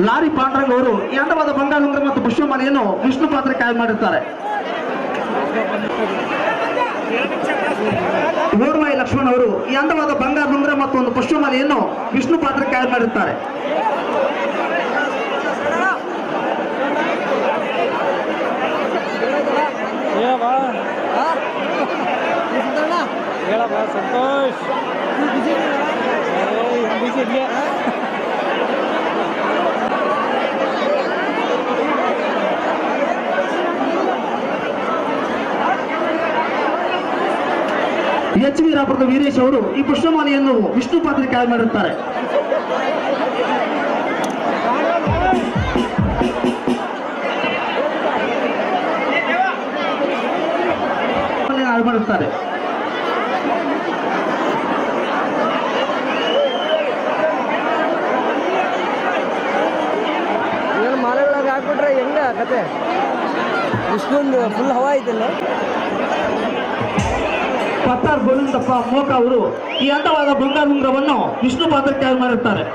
Lorry Pandurang ಅವರು ಈ ಅಂದವಾದ ಬಂಗಾಳುಂಗುರ ಮತ್ತು ಪುಷ್ಪಮಾಲೆಯನ್ನು ವಿಷ್ಣು ಪಾತ್ರ ಕಾಯ್ದು ಮಾಡಿರ್ತಾರೆ. ಓರ್ವಾಯಿ ಲಕ್ಷ್ಮಣ್ ಅವರು ಈ ಅಂದವಾದ ಬಂಗಾಳುಂಗುರ ಮತ್ತು ಒಂದು ಪುಷ್ಪಮಾಲೆಯನ್ನು ವಿಷ್ಣು ಪಾತ್ರ ಕಾಯ್ದು ಮಾಡಿರ್ತಾರೆ. ಸಂತೋಷ್ ಎಚ್ ವೀರಾಪುರದ ವೀರೇಶ್ ಅವರು ಈ ಪುಷ್ಪಮಾಲೆಯನ್ನು ವಿಷ್ಣು ಪಾತ್ರ ಕಾಯ್ದು ಮಾಡಿರುತ್ತಾರೆ. ಮಾಡುತ್ತಾರೆ. ಮಾಲೆ ಒಳಗೆ ಹಾಕ್ಬಿಟ್ರೆ ಹೆಂಗ ಕತೆ ಇಷ್ಟೊಂದು ಫುಲ್ ಹವಾ ಐತಲ್ಲ. ಪತ್ತಾರ್ ಗೋವಿಂದಪ್ಪ ಮೋಕ ಅವರು ಈ ಅಂದವಾದ ಬಂಗಾಳುಂಗುರವನ್ನು ವಿಷ್ಣು ಪಾತ್ರ ಕಾಯ್ದು ಮಾಡಿರುತ್ತಾರೆ.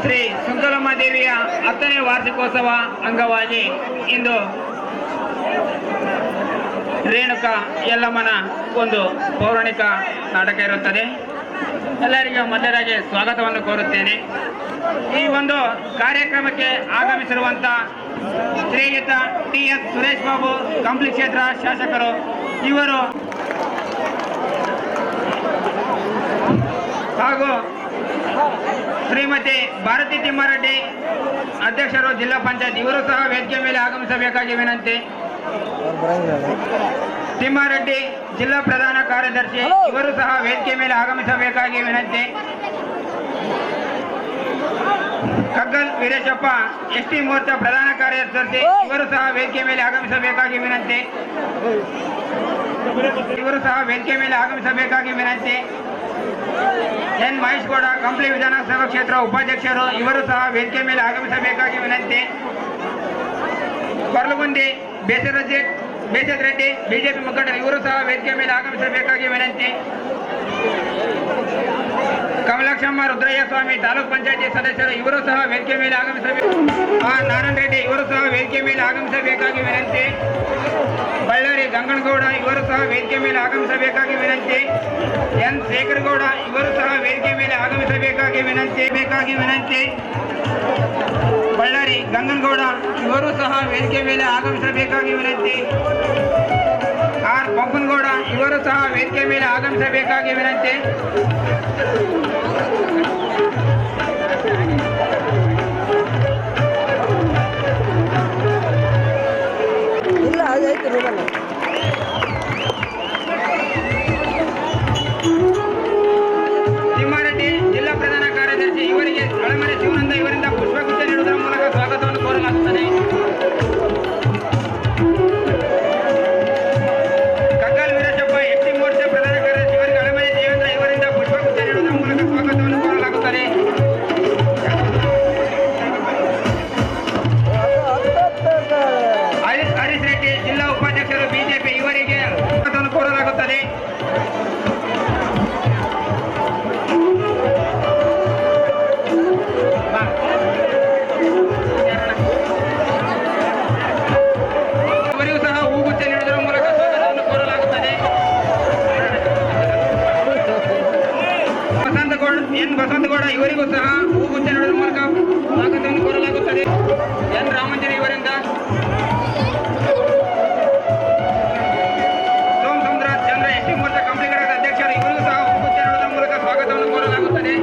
ಶ್ರೀ ಸುಂಕಲಮ್ಮ ದೇವಿಯ 10ನೇ ವಾರ್ಷಿಕೋತ್ಸವ ಅಂಗವಾಗಿ ಇಂದು ರೇಣುಕಾ ಯಲ್ಲಮ್ಮನ ಒಂದು ಪೌರಾಣಿಕ ನಾಟಕ ಇರುತ್ತದೆ. ಎಲ್ಲರಿಗೂ ಮೊದಲಾಗಿ ಸ್ವಾಗತವನ್ನು ಕೋರುತ್ತೇನೆ. ಈ ಒಂದು ಕಾರ್ಯಕ್ರಮಕ್ಕೆ ಆಗಮಿಸಿರುವಂಥ ಶ್ರೀಯುತ ಟಿ.ಎಸ್. ಸುರೇಶ್ ಬಾಬು ಕಂಪ್ಲಿ ಕ್ಷೇತ್ರ ಶಾಸಕರು, ಇವರು ಹಾಗೂ ಶ್ರೀಮತಿ ಭಾರತಿ ತಿಮ್ಮಾರೆಡ್ಡಿ ಅಧ್ಯಕ್ಷರು ಜಿಲ್ಲಾ ಪಂಚಾಯತ್, ಇವರು ಸಹ ವೇದಿಕೆ ಮೇಲೆ ಆಗಮಿಸಬೇಕಾಗಿ ವಿನಂತಿ. ತಿಮ್ಮಾರೆಡ್ಡಿ ಜಿಲ್ಲಾ ಪ್ರಧಾನ ಕಾರ್ಯದರ್ಶಿ, ಇವರು ಸಹ ವೇದಿಕೆ ಮೇಲೆ ಆಗಮಿಸಬೇಕಾಗಿ ವಿನಂತಿ. ಕಗ್ಗಲ್ ವೀರೇಶಪ್ಪ ಎಸ್ಟಿ ಮೋರ್ಚಾ ಪ್ರಧಾನ ಕಾರ್ಯದರ್ಶಿ, ಇವರು ಸಹ ವೇದಿಕೆ ಮೇಲೆ ಆಗಮಿಸಬೇಕಾಗಿ ವಿನಂತಿ. ಇವರು ಸಹ ವೇದಿಕೆ ಮೇಲೆ ಆಗಮಿಸಬೇಕಾಗಿ ವಿನಂತಿ. ಎನ್ ಮಹೇಶ್ ಗೌಡ ಕಂಪ್ಲಿ ವಿಧಾನಸಭಾ ಕ್ಷೇತ್ರ ಉಪಾಧ್ಯಕ್ಷರು, ಇವರು ಸಹ ವೇದಿಕೆ ಮೇಲೆ ಆಗಮಿಸಬೇಕಾಗಿ ವಿನಂತಿ. ಕೊರ್ಲಗುಂದಿ ಬೇಸದ್ ರೆಡ್ಡಿ ಬಿಜೆಪಿ ಮುಖಂಡರು, ಇವರು ಸಹ ವೇದಿಕೆ ಮೇಲೆ ಆಗಮಿಸಬೇಕಾಗಿ ವಿನಂತಿ. ಕಮಲಾಕ್ಷಮ್ಮ ರುದ್ರಯ್ಯ ಸ್ವಾಮಿ ತಾಲೂಕ್ ಪಂಚಾಯತಿ ಸದಸ್ಯರು, ಇವರು ಸಹ ವೇದಿಕೆ ಮೇಲೆ ಆಗಮಿಸಬೇಕು. ನಾರಾಯಣ ರೆಡ್ಡಿ, ಇವರು ಸಹ ವೇದಿಕೆ ಮೇಲೆ ಆಗಮಿಸಬೇಕಾಗಿ ವಿನಂತಿ. ಬಳ್ಳಾರಿ ಗಂಗನಗೌಡ, ಇವರು ಸಹ ವೇದಿಕೆ ಮೇಲೆ ಆಗಮಿಸಬೇಕಾಗಿ ವಿನಂತಿ. ಎನ್ ಶೇಖರಗೌಡ, ಇವರು ಸಹ ವೇದಿಕೆ ಮೇಲೆ ಆಗಮಿಸಬೇಕಾಗಿ ವಿನಂತಿ. ಬಳ್ಳಾರಿ ಗಂಗನಗೌಡ, ಇವರು ಸಹ ವೇದಿಕೆ ಮೇಲೆ ಆಗಮಿಸಬೇಕಾಗಿ ವಿನಂತಿ. ಆರ್ ಬೊಪ್ಪನಗೌಡ, ಇವರು ಸಹ ವೇದಿಕೆ ಮೇಲೆ ಆಗಮಿಸಬೇಕಾಗಿ ವಿನಂತಿ. ಇಲ್ಲ ಹಾಗಾಯ್ತು ನೋಡಲ್ಲ. ತಿಮ್ಮಾರೆಡ್ಡಿ ಜಿಲ್ಲಾ ಪ್ರಧಾನ ಕಾರ್ಯದರ್ಶಿ, ಇವರಿಗೆ ಅಳಮನೆ ಶಿವನಂದ ಇವರಿಂದ ಪುಷ್ಪಗುಚ್ಛ ನೀಡುವುದರ ಮೂಲಕ ಸ್ವಾಗತವನ್ನು ಕೋರಲಾಗುತ್ತದೆ. ಕಗ್ಗಲ್ ವೀರೇಶಪ್ಪ ಎಸ್ಟಿ ಮೋರ್ಚಾ ಪ್ರಧಾನ ಕಾರ್ಯದರ್ಶಿ, ಇವರಿಗೆ ಅಳಮನೆ ದೇವೇಂದ್ರ ಇವರಿಂದ ಪುಷ್ಪಗುಚ್ಛ ನೀಡುವುದರ ಮೂಲಕ ಸ್ವಾಗತವನ್ನು ಕೋರಲಾಗುತ್ತದೆ. ಹರೀಶ್ ರೆಡ್ಡಿ ಜಿಲ್ಲಾ ಉಪಾಧ್ಯಕ್ಷರು ಬಿಜೆಪಿ, ಇವರಿಗೆ ಸ್ವಾಗತವನ್ನು ಕೋರಲಾಗುತ್ತದೆ. ಇವರಿಗೂ ಸಹ ಹೂಗುಚ್ಛ ನೀಡುವುದರ ಮೂಲಕ ಸ್ವಾಗತವನ್ನು ಕೋರಲಾಗುತ್ತದೆ. ಬಸವಂತಗೌಡ ಇವರಿಗೂ ಸಹ ಹೂಗುಚ್ಛ ನೀಡುವುದರ ಮೂಲಕ ಸ್ವಾಗತವನ್ನು ಕೋರಲಾಗುತ್ತದೆ. ಎನ್ ರಾಮಂಜನ ಇವರಿಂದ, ಸೋಮಸುಂದರ ಚಂದ್ರ ಎಸ್ಟಿ ಮೋರ್ಚಾ ಕಂಪ್ಲಿ ಘಟಕದ ಅಧ್ಯಕ್ಷರು, ಇವರಿಗೂ ಸಹ ಹೂಗುಚ್ಛ ನೀಡುವುದರ ಮೂಲಕ ಸ್ವಾಗತವನ್ನು ಕೋರಲಾಗುತ್ತದೆ.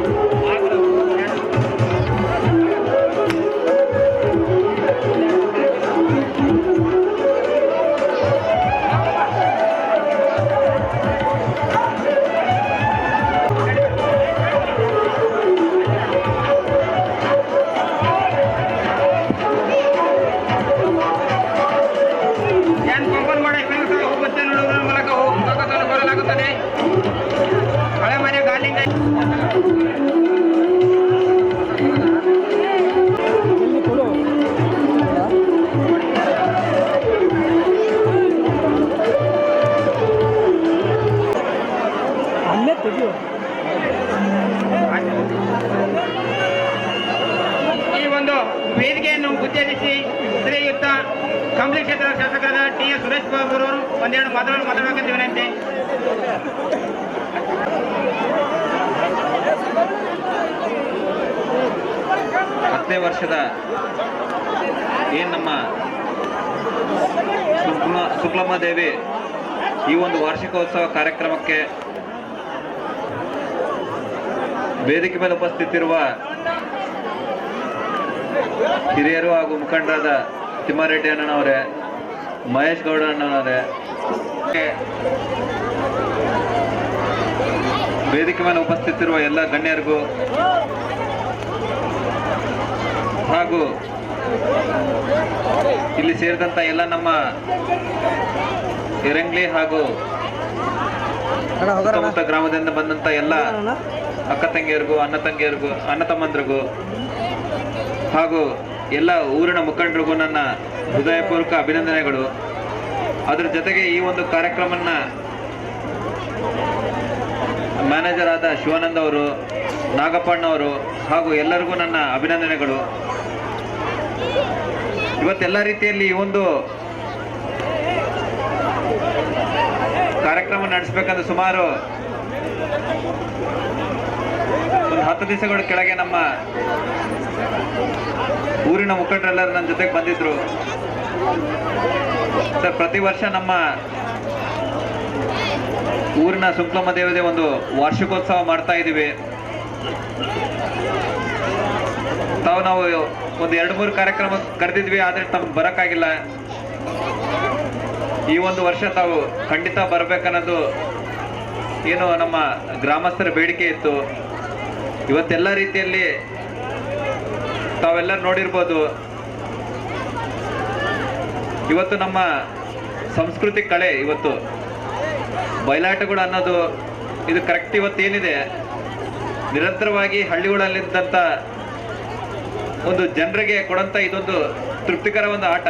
ಶಾಸಕರಾದ ಟಿ.ಎಸ್. ಸುರೇಶ್ ಬಾಬು ಅವರು ಒಂದೆರಡು ಮಾತುಗಳನ್ನು ಮಾತಾಡಬೇಕಂತ ವಿನಂತಿ. ಹತ್ತನೇ ವರ್ಷದ ಏನು ನಮ್ಮ ಶುಕ್ಲಮ್ಮ ದೇವಿ ಈ ಒಂದು ವಾರ್ಷಿಕೋತ್ಸವ ಕಾರ್ಯಕ್ರಮಕ್ಕೆ ವೇದಿಕೆ ಮೇಲೆ ಉಪಸ್ಥಿತಿರುವ ಹಿರಿಯರು ಹಾಗೂ ಮುಖಂಡರಾದ ತಿಮ್ಮಾರೆಡ್ಡಿ ಅಣ್ಣನವರೇ, ಮಹೇಶ್ ಗೌಡ ಅಣ್ಣನವರೇ, ವೇದಿಕೆ ಮೇಲೆ ಉಪಸ್ಥಿತಿರುವ ಎಲ್ಲ ಗಣ್ಯರಿಗೂ ಹಾಗೂ ಇಲ್ಲಿ ಸೇರಿದಂಥ ಎಲ್ಲ ನಮ್ಮ ಎರಂಗ್ಲಿ ಹಾಗೂ ಸುತ್ತಮುತ್ತ ಗ್ರಾಮದಿಂದ ಬಂದಂಥ ಎಲ್ಲ ಅಕ್ಕ ತಂಗಿಯರಿಗೂ ಅಣ್ಣ ತಮ್ಮಂದ್ರಿಗೂ ಹಾಗೂ ಎಲ್ಲ ಊರಿನ ಮುಖಂಡರಿಗೂ ನನ್ನ ಹೃದಯಪೂರ್ವಕ ಅಭಿನಂದನೆಗಳು. ಅದರ ಜೊತೆಗೆ ಈ ಒಂದು ಕಾರ್ಯಕ್ರಮನ ಮ್ಯಾನೇಜರ್ ಆದ ಶಿವಾನಂದ ಅವರು, ನಾಗಪ್ಪಣ್ಣವರು ಹಾಗೂ ಎಲ್ಲರಿಗೂ ನನ್ನ ಅಭಿನಂದನೆಗಳು. ಇವತ್ತೆಲ್ಲ ರೀತಿಯಲ್ಲಿ ಈ ಒಂದು ಕಾರ್ಯಕ್ರಮ ನಡೆಸಬೇಕಂದ್ರೆ ಸುಮಾರು ಒಂದು 10 ದಿವಸಗಳ ಕೆಳಗೆ ನಮ್ಮ ಊರಿನ ಮುಖಂಡರೆಲ್ಲರೂ ನನ್ನ ಜೊತೆಗೆ ಬಂದಿದ್ರು. ಸರ್, ಪ್ರತಿ ವರ್ಷ ನಮ್ಮ ಊರಿನ ಶುಕ್ಲಮ್ಮ ದೇವತೆ ಒಂದು ವಾರ್ಷಿಕೋತ್ಸವ ಮಾಡ್ತಾ ಇದ್ದೀವಿ. ನಾವು ಒಂದು 2-3 ಕಾರ್ಯಕ್ರಮ ಕರೆದಿದ್ವಿ, ಆದರೆ ತಮ್ಗೆ ಬರೋಕ್ಕಾಗಿಲ್ಲ. ಈ ಒಂದು ವರ್ಷ ತಾವು ಖಂಡಿತ ಬರಬೇಕನ್ನೋದು ಏನು ನಮ್ಮ ಗ್ರಾಮಸ್ಥರ ಬೇಡಿಕೆ ಇತ್ತು. ಇವತ್ತೆಲ್ಲ ರೀತಿಯಲ್ಲಿ ತಾವೆಲ್ಲ ನೋಡಿರ್ಬೋದು. ಇವತ್ತು ನಮ್ಮ ಸಂಸ್ಕೃತಿ ಕಳೆ, ಇವತ್ತು ಬಯಲಾಟಗಳು ಅನ್ನೋದು ಇದು ಕರೆಕ್ಟ್ ಇವತ್ತೇನಿದೆ ನಿರಂತರವಾಗಿ ಹಳ್ಳಿಗಳಲ್ಲಿದ್ದಂಥ ಒಂದು ಜನರಿಗೆ ಕೊಡಂತ ಇದೊಂದು ತೃಪ್ತಿಕರ ಒಂದು ಆಟ.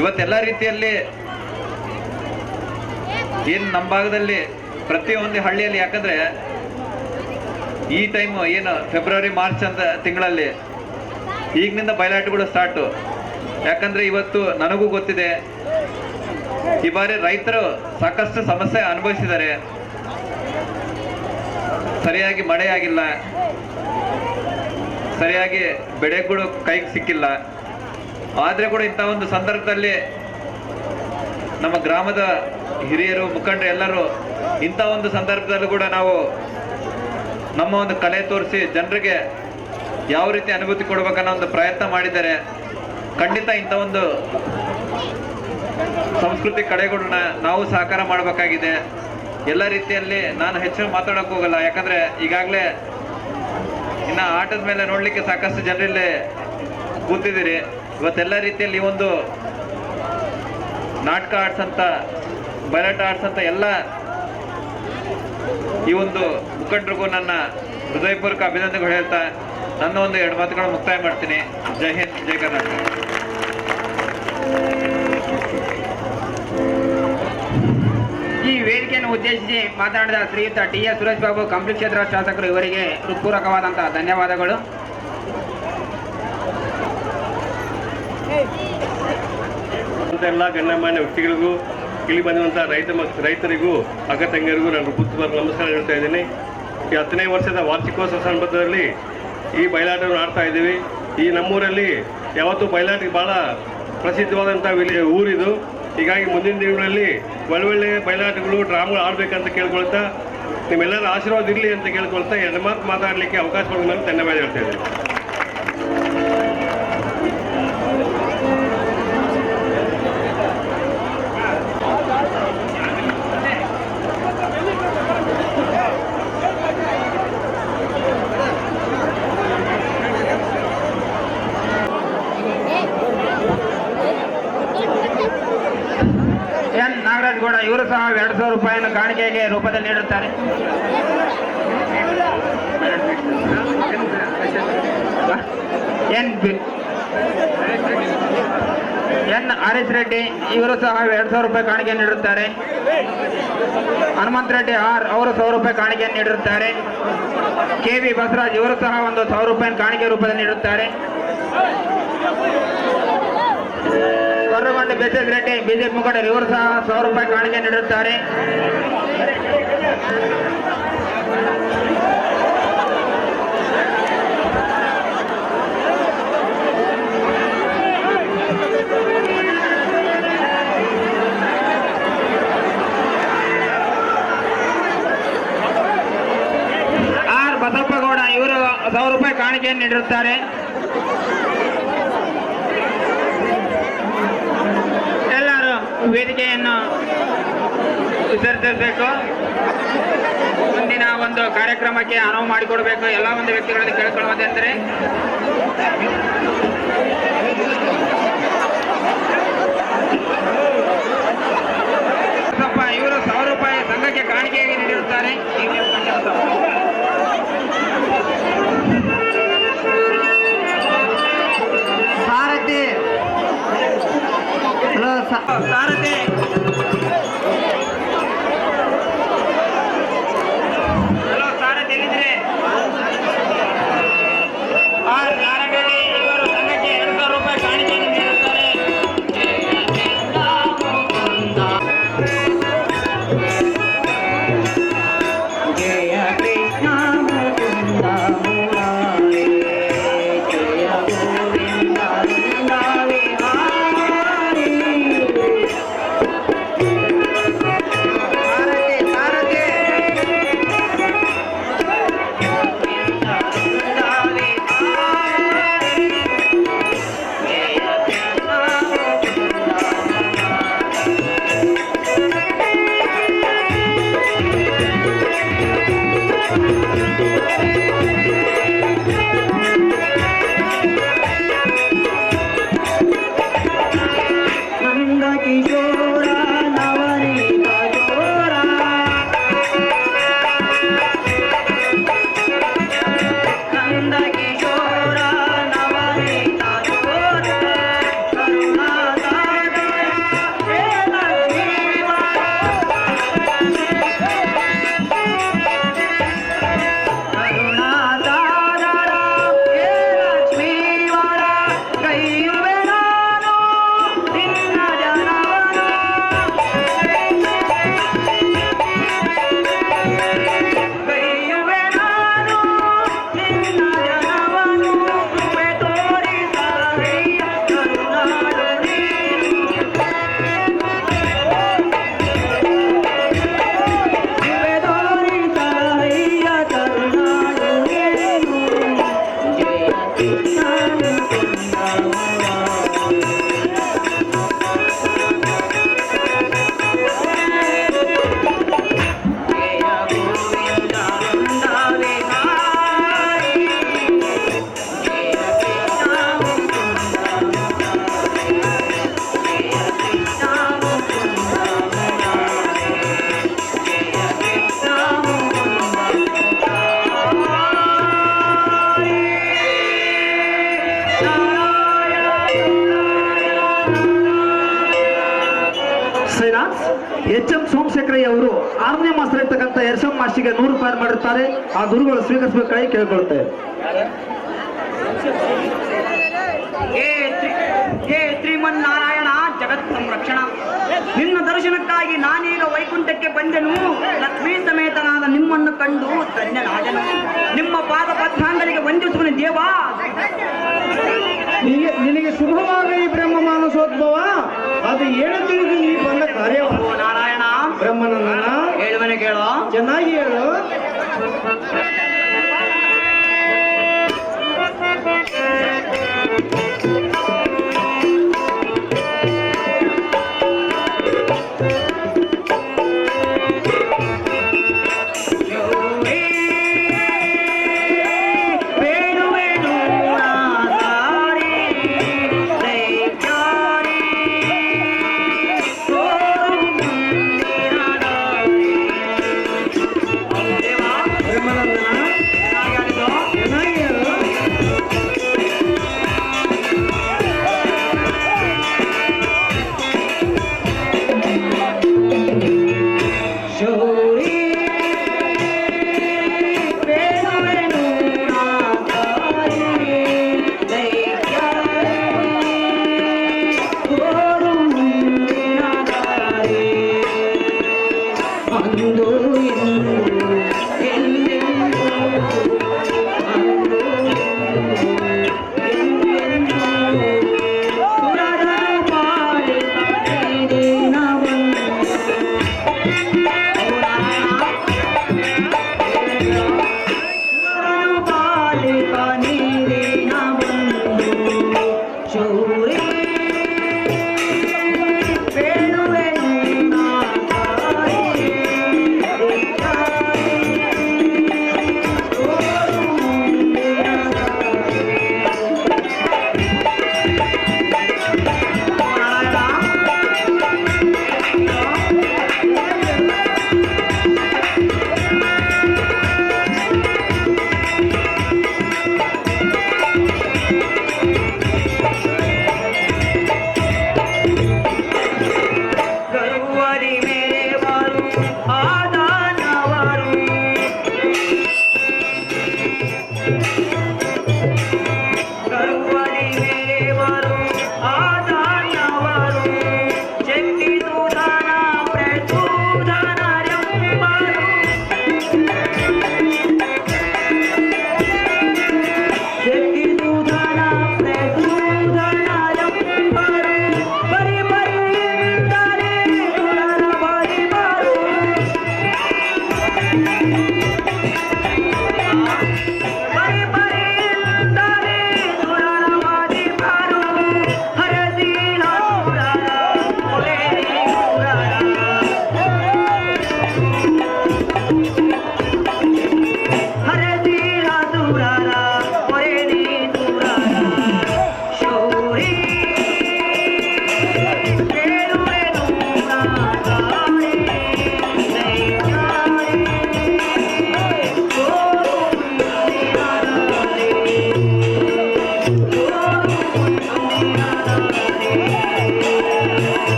ಇವತ್ತೆಲ್ಲ ರೀತಿಯಲ್ಲಿ ಏನು ನಮ್ಮ ಭಾಗದಲ್ಲಿ ಪ್ರತಿಯೊಂದು ಹಳ್ಳಿಯಲ್ಲಿ, ಯಾಕಂದ್ರೆ ಈ ಟೈಮು ಏನು ಫೆಬ್ರವರಿ ಮಾರ್ಚ್ ಅಂತ ತಿಂಗಳಲ್ಲಿ ಈಗಿನಿಂದ ಬಯಲಾಟಗಳು ಸ್ಟಾರ್ಟು. ಯಾಕಂದ್ರೆ ಇವತ್ತು ನನಗೂ ಗೊತ್ತಿದೆ, ಈ ಬಾರಿ ರೈತರು ಸಾಕಷ್ಟು ಸಮಸ್ಯೆ ಅನುಭವಿಸಿದ್ದಾರೆ. ಸರಿಯಾಗಿ ಮಳೆ ಆಗಿಲ್ಲ, ಸರಿಯಾಗಿ ಬೆಳೆಗಳು ಕೈಗೆ ಸಿಕ್ಕಿಲ್ಲ. ಆದರೆ ಕೂಡ ಇಂಥ ಒಂದು ಸಂದರ್ಭದಲ್ಲಿ ನಮ್ಮ ಗ್ರಾಮದ ಹಿರಿಯರು ಮುಖಂಡರು ಎಲ್ಲರೂ ಇಂಥ ಒಂದು ಸಂದರ್ಭದಲ್ಲೂ ಕೂಡ ನಾವು ನಮ್ಮ ಒಂದು ಕಲೆ ತೋರಿಸಿ ಜನರಿಗೆ ಯಾವ ರೀತಿ ಅನುಭೂತಿ ಕೊಡ್ಬೇಕನ್ನೋ ಒಂದು ಪ್ರಯತ್ನ ಮಾಡಿದ್ದಾರೆ. ಖಂಡಿತ ಇಂಥ ಒಂದು ಸಂಸ್ಕೃತಿ ಕಡೆಗಳನ್ನ ನಾವು ಸಹಕಾರ ಮಾಡಬೇಕಾಗಿದೆ. ಎಲ್ಲ ರೀತಿಯಲ್ಲಿ ನಾನು ಹೆಚ್ಚು ಮಾತಾಡೋಕೆ ಹೋಗಲ್ಲ, ಯಾಕಂದ್ರೆ ಈಗಾಗಲೇ ಇನ್ನು ಆಟದ ಮೇಲೆ ನೋಡ್ಲಿಕ್ಕೆ ಸಾಕಷ್ಟು ಜನರಲ್ಲಿ ಕೂತಿದ್ದೀರಿ. ಇವತ್ತೆಲ್ಲ ರೀತಿಯಲ್ಲಿ ಈ ಒಂದು ನಾಟಕ ಆಡ್ಸಂತ, ಬಯಲಾಟ ಆಡ್ಸಂತ ಎಲ್ಲ ಈ ಒಂದು ಮುಖಂಡರಿಗೂ ನನ್ನ ಹೃದಯಪೂರ್ವಕ ಅಭಿನಂದನೆಗಳು ಹೇಳ್ತಾ ನನ್ನ ಒಂದು 2 ಮಾತುಗಳನ್ನು ಮುಕ್ತಾಯ ಮಾಡ್ತೀನಿ. ಜೈ ಹಿಂದ್, ಜೈ ಕರ್ನಾಟಕ. ಈ ವೇದಿಕೆಯನ್ನು ಉದ್ದೇಶಿಸಿ ಮಾತನಾಡಿದ ಶ್ರೀಯುತ ಟಿ.ಎಸ್. ಸುರೇಶ್ ಬಾಬು, ಕಂಪ್ಲಿ ಕ್ಷೇತ್ರ ಶಾಸಕರು, ಇವರಿಗೆ ಹೃತ್ಪೂರ್ವಕವಾದಂತಹ ಧನ್ಯವಾದಗಳು. ಎಲ್ಲ ಗಣ್ಯಮಾನ್ಯ ವ್ಯಕ್ತಿಗಳಿಗೂ, ಇಲ್ಲಿ ಬಂದಿರುವಂಥ ರೈತರಿಗೂ ಅಕ್ಕ ತಂಗಿಯರಿಗೂ ನಾನು ಹೃತ್ಪೂರ್ವಕ ನಮಸ್ಕಾರ ಹೇಳ್ತಾ ಇದ್ದೀನಿ. ಈ 10ನೇ ವರ್ಷದ ವಾರ್ಷಿಕೋತ್ಸವ ಸಂದರ್ಭದಲ್ಲಿ ಈ ಬಯಲಾಟವನ್ನು ಆಡ್ತಾ ಇದ್ದೀವಿ. ಈ ನಮ್ಮೂರಲ್ಲಿ ಯಾವತ್ತೂ ಬಯಲಾಟಿಗೆ ಭಾಳ ಪ್ರಸಿದ್ಧವಾದಂಥ ಊರಿದು. ಹೀಗಾಗಿ ಮುಂದಿನ ದಿನಗಳಲ್ಲಿ ಒಳ್ಳೊಳ್ಳೆ ಬಯಲಾಟಗಳು, ಡ್ರಾಮಾಗಳು ಆಡಬೇಕಂತ ಕೇಳ್ಕೊಳ್ತಾ, ನಿಮ್ಮೆಲ್ಲರ ಆಶೀರ್ವಾದ ಇರಲಿ ಅಂತ ಕೇಳ್ಕೊಳ್ತಾ 2 ಮಾತು ಮಾತಾಡಲಿಕ್ಕೆ ಅವಕಾಶ ಕೊಡೋ ಮೇಲೆ ಧನ್ಯವಾದ ಹೇಳ್ತಾ ಇದ್ದೀನಿ. ಎನ್ ನಾಗರಾಜ್ ಗೌಡ ಇವರು ಸಹ 2,000 ರೂಪಾಯಿಯನ್ನು ಕಾಣಿಕೆಗೆ ರೂಪದಲ್ಲಿ ನೀಡುತ್ತಾರೆ. ಎನ್ ಹರೀಶ್ ರೆಡ್ಡಿ ಇವರು ಸಹ 2,000 ರೂಪಾಯಿ ಕಾಣಿಕೆ ನೀಡುತ್ತಾರೆ. ಹನುಮಂತ ರೆಡ್ಡಿ ಆರ್ ಅವರು 1,000 ರೂಪಾಯಿ ಕಾಣಿಕೆಯನ್ನು ನೀಡಿರುತ್ತಾರೆ. ಕೆ.ವಿ. ಬಸವರಾಜ್ ಇವರು ಸಹ ಒಂದು 1,000 ರೂಪಾಯಿ ಕಾಣಿಕೆ ರೂಪದಲ್ಲಿ ನೀಡುತ್ತಾರೆ. ಕೊರ್ರಗೊಂಡ ಬಿಎಸ್ ರೆಡ್ಡಿ ಬಿಜೆಪಿ ಮುಖಂಡರು ಇವರು ಸಹ 100 ರೂಪಾಯಿ ಕಾಣಿಕೆ ನೀಡುತ್ತಾರೆ. ಆರ್ ಬಸಪ್ಪಗೌಡ ಇವರು 100 ರೂಪಾಯಿ ಕಾಣಿಕೆಯನ್ನು ನೀಡಿರುತ್ತಾರೆ. ಎಲ್ಲರೂ ವೇದಿಕೆಯನ್ನು ವಿಸರ್ಜಿಸಬೇಕು. ಮುಂದಿನ ಒಂದು ಕಾರ್ಯಕ್ರಮಕ್ಕೆ ಅನುವು ಮಾಡಿಕೊಡಬೇಕು. ಎಲ್ಲ ಒಂದು ವ್ಯಕ್ತಿಗಳಲ್ಲಿ ಕೇಳಿಕೊಳ್ಳುವುದೆಂದರೆ ಇವರು 100 ರೂಪಾಯಿ ಸಂಘಕ್ಕೆ ಕಾಣಿಕೆಯಾಗಿ ನೀಡಿರುತ್ತಾರೆ. ಸಾರಥಿ ಸಾರಥಿ ಸಾರಥಿ ಎಲ್ಲಿದ್ರೆ ಆರ್ ನಾರಾಯಣ ಇವರು ಸಂಘಕ್ಕೆ 200 ರೂಪಾಯಿ ಕಾಣಿಕೆಯನ್ನು ನೀಡುತ್ತಾರೆ. ಎಚ್.ಎಂ. ಸೋಮಶೇಖರಯ್ಯ ಅವರು 6ನೇ ಮಾಸ್ಟರ್ ಇರ್ತಕ್ಕಂಥ ಯರ್ಷಂ ಮಾಸ್ಟಿಗೆ 100 ರೂಪಾಯಿ ಮಾಡಿರ್ತಾರೆ. ಆ ಗುರುಗಳು ಸ್ವೀಕರಿಸಬೇಕಾಗಿ ಕೇಳ್ಕೊಳ್ತೇವೆ. ಹೇ ಶ್ರೀಮನ್ನಾರಾಯಣ ಜಗತ್ ಸಂರಕ್ಷಣ, ನಿನ್ನ ದರ್ಶನಕ್ಕಾಗಿ ನಾನೀಗ ವೈಕುಂಠಕ್ಕೆ ಬಂದೆನು. ಲಕ್ಷ್ಮೀ ಸಮೇತನಾದ ನಿಮ್ಮನ್ನು ಕಂಡು ಧನ್ಯನಾದನು. ನಿಮ್ಮ ಪಾದ ಪದ್ಮಾಂಗರಿಗೆ ವಂದಿಸುವನು ದೇವಾ. ನಿನಗೆ ಶುಭವಾಗಿ ಬ್ರಹ್ಮ ಮಾನಸೋದ್ಭವ. ಅದು ಏನು ತಿಳಿದು ನೀ ಬಂದ ಕಾರ್ಯ ನಾರಾಯಣ. ಬ್ರಹ್ಮನನ್ನ ಹೇಳುವನೆ ಕೇಳೋ, ಚೆನ್ನಾಗಿ ಹೇಳು. ಬ್ರಹ್ಮನಂದನ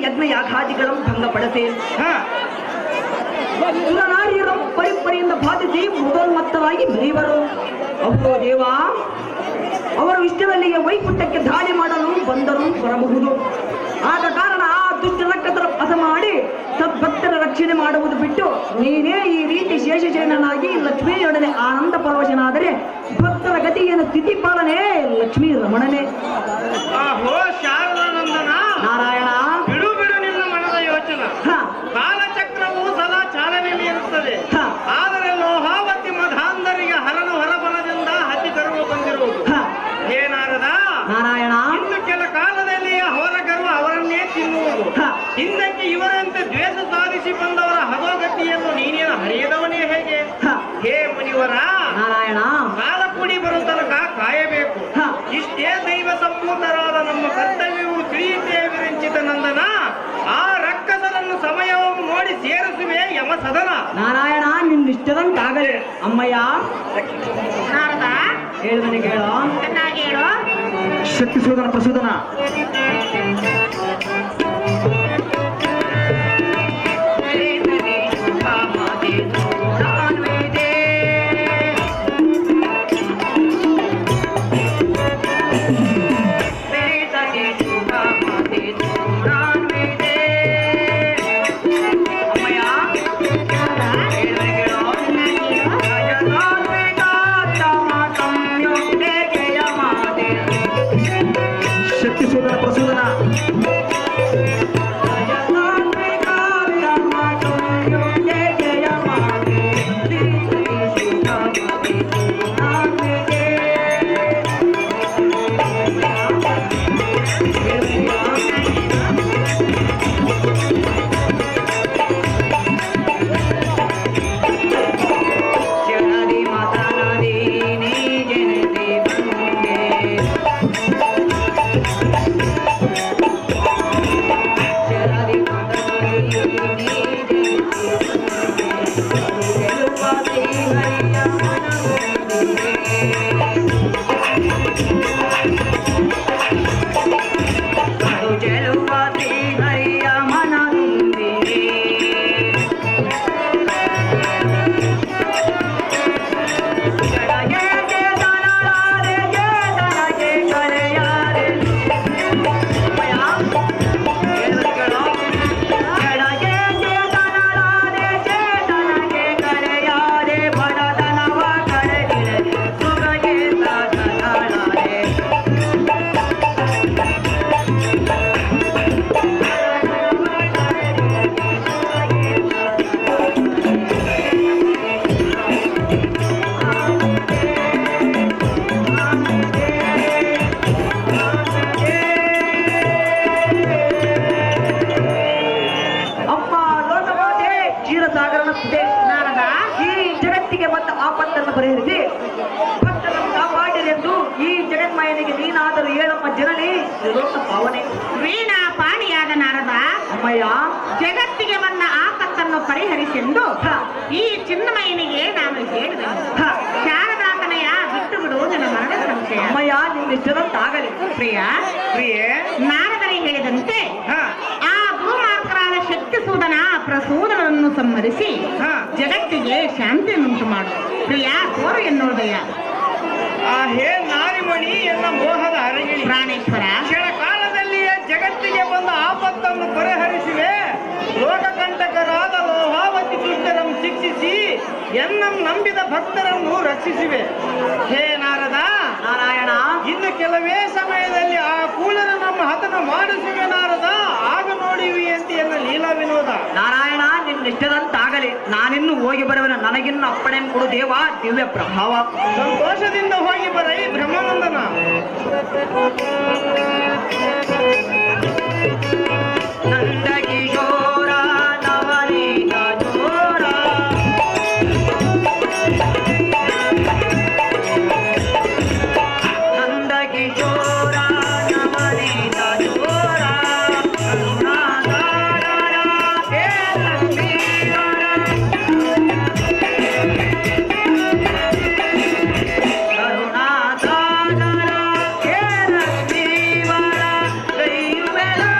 ಯಜ್ಞ ಯಾಗಾದಿಗಳನ್ನು ಭಂಗಪಡಿಸೇನು. ಹಾ ಸುರನಾರಿಯರಂ ಪರಿಪರಿಯಿಂದ ಬಾಧಿಸಿ ಮೃದೋನ್ಮತ್ತರಾಗಿ ಮೆರೆಯುವರು. ಅಪ್ಪೋ ದೇವ, ಅವರು ಇಷ್ಟದಲ್ಲಿಗೆ ವೈಕುಂಠಕ್ಕೆ ದಾಳಿ ಮಾಡಲು ಬಂದರೂ ಬರಬಹುದು. ಆದ ಕಾರಣ ಆ ದುಷ್ಟ ರಕ್ಕಸರ ವಶ ಮಾಡಿ ಸದ್ಭಕ್ತರ ರಕ್ಷಣೆ ಮಾಡುವುದು ಬಿಟ್ಟು ನೀನೇ ಈ ರೀತಿ ಶೇಷಶಯನನಾಗಿ ಲಕ್ಷ್ಮಿಯೊಡನೆ ಆನಂದ ಪರವಶನಾದರೆ ಭಕ್ತರ ಗತಿಯನ್ನು ಸ್ಥಿತಿ ಪಾಲನೆ ಲಕ್ಷ್ಮೀ ರಮಣನೆ. ಆಹೋ ಶಾರದಾನಂದನ, ನಾರಾಯಣ, ಬಿಡು ಬಿಡು ನಿನ್ನ ಮನದ ಯೋಚನೆ. ಹ, ಕಾಲಚಕ್ರವು ಸದಾ ಚಾಲನೆಯಲ್ಲಿ ಇರುತ್ತದೆ. ಹ, ಆದರೆ ಲೋಹಾವತಿ ಮಧಾಂಧರಿಗೆ ಹರನು ಹೊರಬಲದಿಂದ ಹತ್ತಿ ತರುವ ಬಂದಿರುವುದು. ಹ, ಏನಾರದ ನಾರಾಯಣ, ಇನ್ನು ಕೆಲ ಕಾಲದಲ್ಲಿ ಹೊರಗರು ಅವರನ್ನೇ ತಿನ್ನುವುದು. ಹ, ಹಿಂದಕ್ಕೆ ಇವರಂತೆ ದ್ವೇಷ ಸಾಧಿಸಿ ಬಂದವರ ಹದೋಗತಿಯನ್ನು ನೀನೇನು ಹರಿಯದವನೇ ಹೇಗೆ? ಹ, ಹೇ ಮುನಿವರ, ನಾರಾಯಣ, ಕಾಲ ಕೂಡಿ ಬರುವ ತನಕ ಕಾಯಬೇಕು. ಹ, ಇಷ್ಟೇ ದೈವ ಸಂಪೂತರಾದ ನಮ್ಮ ಕರ್ತವ್ಯವು ತಿಳಿಯುತ್ತೇ ವಿರಂಚಿತ ನಂದನ. ಆ ರಕ್ಕಸರನ್ನು ಸಮಯವನ್ನು ನೋಡಿ ಸೇರಿಸುವೆ ಯಮ ಸದನ. ನಾರಾಯಣ, ನಿನ್ನಿಷ್ಟದಂತಾಗಲಿ. ಅಮ್ಮಯ್ಯ, ನಾರದ, ಹೇಳಿದನೆ ಕೇಳ. ಚೆನ್ನಾಗಿ ಹೇಳು. ಶಕ್ತಿ ಸೂದನ ಪ್ರಸೂದನ. ಶಕ್ತಿ ಸೂದನ ಪ್ರಸೂದನ. ನಾರದ, ಈ ಜಗತ್ತಿಗೆ ಬಂದ ಆಪತ್ತನ್ನು ಪರಿಹರಿಸಿ ಭಕ್ತರನ್ನು ಕಾಪಾಡಿರೆಂದು ಈ ಜಗನ್ಮಾಯನಿಗೆ ನೀನಾದರೂ ಹೇಳಮ್ಮ ಜನನಿ ತ್ರಿಲೋಕ ಪಾವನೆ. ವೀಣಾ ಪಾಣಿಯಾದ ನಾರದ, ಅಮ್ಮಯ್ಯ, ಜಗತ್ತಿಗೆ ಬಂದ ಆಪತ್ತನ್ನು ಪರಿಹರಿಸೆಂದು ಈ ಚಿನ್ನಮಯನಿಗೆ ನಾನು ಹೇಳಿದೆ. ಶಾರದಾತನಯ ಬಿಟ್ಟು ಬಿಡು ನನ್ನ ಮನದ ಸಂಶಯ. ಅಮ್ಮಯ್ಯ, ನಿನ್ನಿಷ್ಟದಂತಾಗಲಿ. ಪ್ರಿಯ, ಪ್ರಿಯೆ, ನಾರದರೇ ಹೇಳಿದಂತೆ ಹಾ ಆ ಭೂಮಾರ್ಕರಾದ ಶಕ್ತಿ ಸೂದನ ಪ್ರಸೂದನವನ್ನು ಸಮ್ಮರಿಸಿ ಹಾ ಜಗತ್ತಿಗೆ ಶಾಂತಿಯನ್ನುಂಟು ಮಾಡು. ಪ್ರಿಯ, ತೋರು ಎನ್ನುವುದಯ್ಯ. ಆ ಹೇ ನಾರಿಮಣಿ ಎನ್ನ ಮೋಹದ ಅರಗಿಣಿ ಪ್ರಾಣೇಶ್ವರ, ಕ್ಷಣ ಕಾಲದಲ್ಲಿಯೇ ಜಗತ್ತಿಗೆ ಬಂದ ಆಪತ್ತನ್ನು ಪರಿಹರಿಸಿವೆ. ಲೋಕಕಂಟಕರಾದ ಲೋಹಾವತಿ ದುಷ್ಟರನ್ನು ಶಿಕ್ಷಿಸಿ ಎನ್ನಂ ನಂಬಿದ ಭಕ್ತರನ್ನು ರಕ್ಷಿಸಿವೆ. ಹೇ ನಾರದ, ನಾರಾಯಣ, ಇನ್ನು ಕೆಲವೇ ಸಮಯದಲ್ಲಿ ಆ ಕೂಲನ ನಮ್ಮ ಹತನ ಮಾಡಿಸುವೆ ನಾರದ. ಆಗ ನೋಡಿವಿ ಅಂತ ಎನ್ನ ಲೀಲಾ ವಿನೋದ. ನಾರಾಯಣ, ನಿನ್ನಿಷ್ಟದಂತಾಗಲಿ. ನಾನಿನ್ನು ಹೋಗಿ ಬರುವೆನು. ನನಗಿನ್ನು ಅಪ್ಪಣೆ ಕೊಡು ದೇವ, ದಿವ್ಯ ಪ್ರಭಾವ. ಸಂತೋಷದಿಂದ ಹೋಗಿ ಬರೈ ಬ್ರಹ್ಮಾನಂದನ. ನಂದಕಿಶೋರ ನವನೀತ ಜೋರ, ನಂದಕಿಶೋರ ನವನೀತ ಜೋರ, ಕರುಣಾಧಾರ ಹೇ ಲಕ್ಷ್ಮೀವರ, ಕರುಣಾಧಾರ ಹೇ ಲಕ್ಷ್ಮೀವರ, ಕೈಯುವೆನು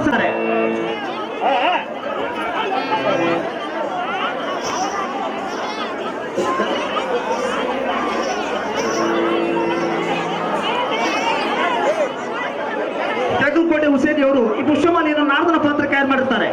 ಸರ್ ಜಗಲ್ಕೋಟೆ ಹುಸೇದಿ ಅವರು ಈ ಪುಷ್ಪಮಾಲೆಯನ್ನು ನಾರದನ ಪಾತ್ರ ತಯಾರು ಮಾಡಿರ್ತಾರೆ.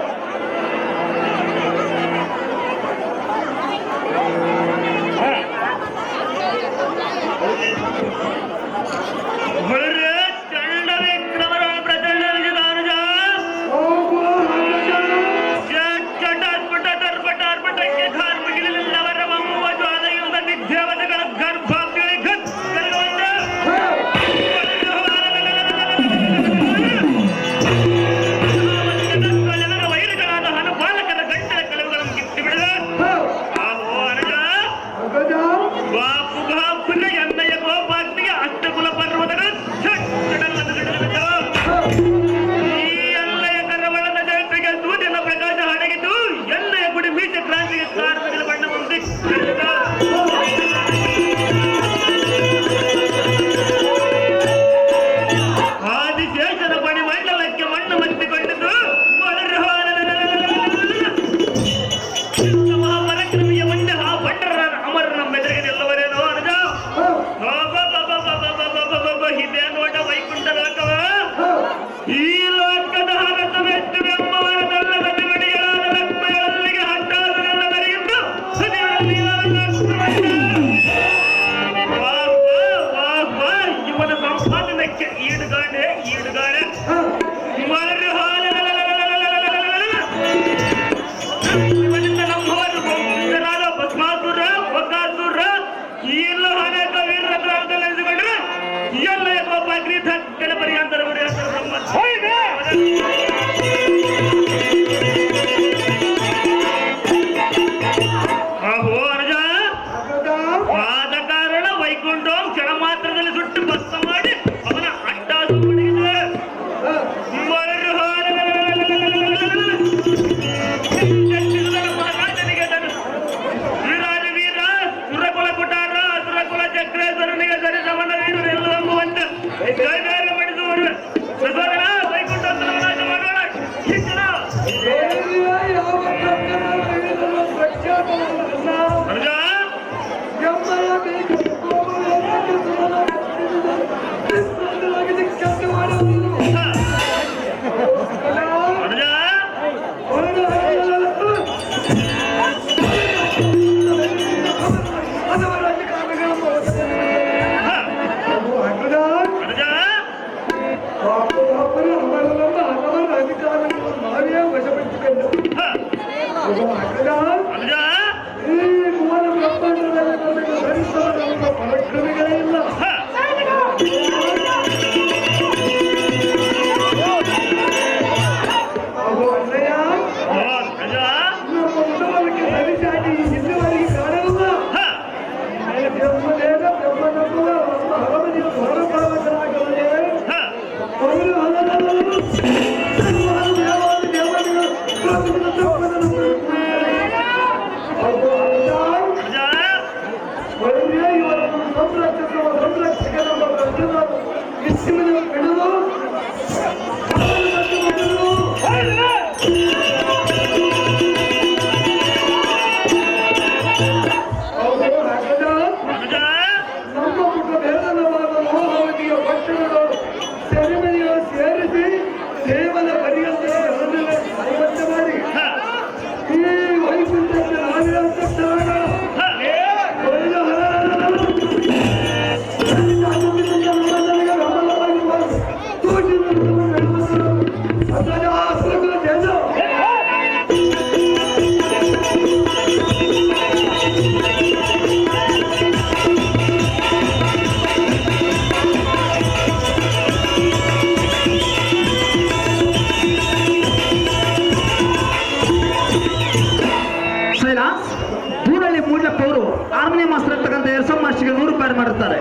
ಮಾಡಿರ್ತಾರೆ.